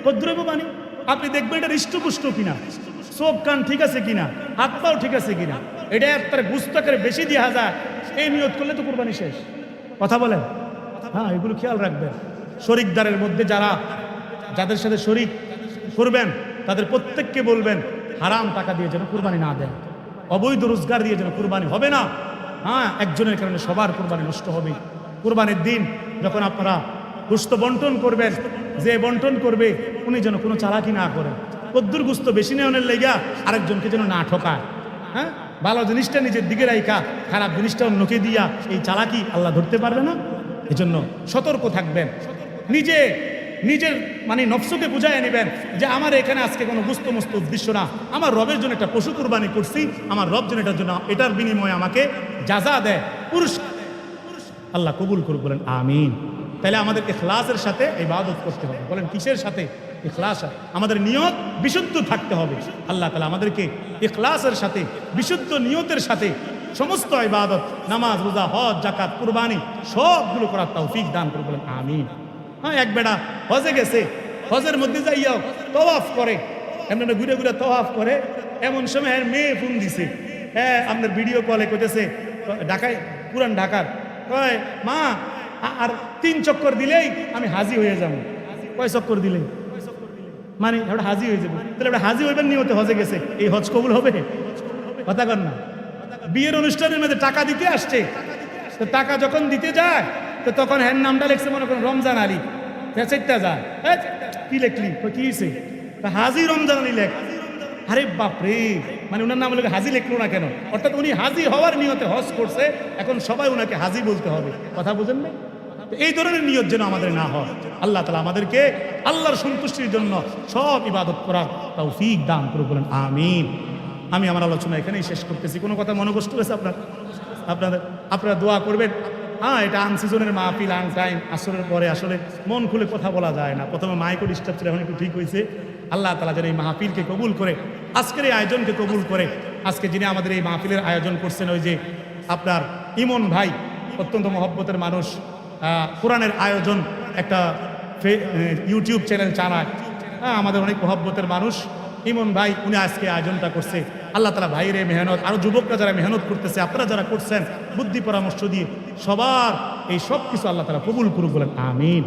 কদ্দুর হইব মানে? আপনি দেখবেন এটা হৃষ্টপুষ্ট কিনা, চোখ কান ঠিক আছে কিনা, হাত পাও ঠিক আছে কিনা। এটা একটা গোস্ত করে বেশি দেওয়া যায়, এই নিয়ত করলে তো কুরবানি শেষ। কথা বলেন? হ্যাঁ, এগুলো খেয়াল রাখবেন। শরিকদারের মধ্যে যাদের সাথে শরিক করবেন, তাদের প্রত্যেককে বলবেন হারাম টাকা দিয়ে যেন কুরবানি না দেন, অবৈধ রোজগার দিয়ে যেন কুরবানি হবে না। হ্যাঁ, একজনের কারণে সবার কুরবানি নষ্ট হবে। কুরবানির দিন যখন আপনারা গোস্ত বন্টন করবেন, যে বন্টন করবে উনি যেন কোনো চালাকি না করেন, কদ্দুর গোস্ত বেশি নেওয়ার লেগা আরেকজনকে যেন না ঠকায়। হ্যাঁ, ভালো জিনিসটা নিজের দিকে রাইখা খারাপ জিনিসটা অন্যকে দিয়া, এই চালাকি আল্লাহ ধরতে পারবে না। এজন্য সতর্ক থাকবেন, নিজে নিজের মানে নফসকে বুঝাইয়া নেবেন যে আমার এখানে আজকে কোনো গুস্তমস্ত উদ্দেশ্য না, আমার রবের জন্য একটা পশু কুরবানি করছি, আমার রব যেন এটার জন্য এটার বিনিময়ে আমাকে জাযা দেয়, পুরস্কার। আল্লাহ কবুল করুক, বলেন আমিন। তাহলে আমাদের ইখলাসের সাথে ইবাদত করতে হবে। বলেন কিসের সাথে? ইখলাস। আমাদের নিয়ত বিশুদ্ধ থাকতে হবে। আল্লাহ তাআলা আমাদেরকে ইখলাসের সাথে, বিশুদ্ধ নিয়তের সাথে সমস্ত ইবাদত, নামাজ, রোজা, হজ, যাকাত, কুরবানি সবগুলো করার তৌফিক দান করুক, বলেন আমিন। হ্যাঁ, এক বেটা হজে গেছে, হজের মধ্যে যাইয়াও তওয়াফ করে, এমন ঘুরে ঘুরে তওয়াফ করে, এমন সময় এর মেয়ে ফোন দিছে, হ্যাঁ আপনার ভিডিও কলে কইতেছে, ঢাকায়, পুরান ঢাকার, কয় মা আর 3 চক্কর দিলেই আমি হাজি হয়ে যাবো। কয় চক্কর দিলে? মানে ওটা হাজি হয়ে যাবে। তাহলে ওটা হাজি হইবেন নিয়তে হজে গেছে, এই হজ কবুল হবে? কথা কর না। বিয়ের অনুষ্ঠানের মধ্যে টাকা দিতে আসছে, তো টাকা যখন দিতে যায় তো তখন হ্যার নামটা লিখছে মনে করেন রমজান আলী, সেটা যায় কি লেখলি, কি হয়েছে? হাজি রমজান আলী লেখ। আরে বাপরে, মানে ওনার নাম লোক হাজি লিখলো না কেন? অর্থাৎ উনি হাজি হওয়ার নিয়তে হজ করছে, এখন সবাই ওনাকে হাজি বলতে হবে। কথা বুঝেন না? এই ধরনের নিয়ত যেন আমাদের না হয়। আল্লাহ তাআলা আমাদেরকে আল্লাহর সন্তুষ্টির জন্য সব ইবাদত করার তৌফিক দান করুক, বলেন আমিন। আমি আমার আলোচনা এখানেই শেষ করতেছি। কোনো কথা মনে কষ্ট হয়েছে আপনারা দোয়া করবেন। হ্যাঁ, এটা আনসিজনের মাহফিল, আন টাইম, আসরের পরে আসলে মন খুলে কথা বলা যায় না। প্রথমে মাইকও ডিস্টার্ব ছিল, এখন একটু ঠিক হয়েছে। আল্লাহ তাআলা যেন এই মাহফিলকে কবুল করে, আজকের এই আয়োজনকে কবুল করে। আজকে যিনি আমাদের এই মাহফিলের আয়োজন করছেন, ওই যে আপনার ইমন ভাই, অত্যন্ত মহব্বতের মানুষ, কোরআনের আয়োজন একটা ইউটিউব চ্যানেল চালায়, হ্যাঁ আমাদের অনেক মহব্বতের মানুষ ইমন ভাই, উনি আজকে আয়োজনটা করছে। আল্লাহ তাআলা ভাইয়ের এই মেহনত, আরো যুবকরা যারা মেহনত করতেছে, আপনারা যারা করছেন বুদ্ধি পরামর্শ দিয়ে, সবার এই সব কিছু আল্লাহ তাআলা কবুল করুক, বলেন আমিন।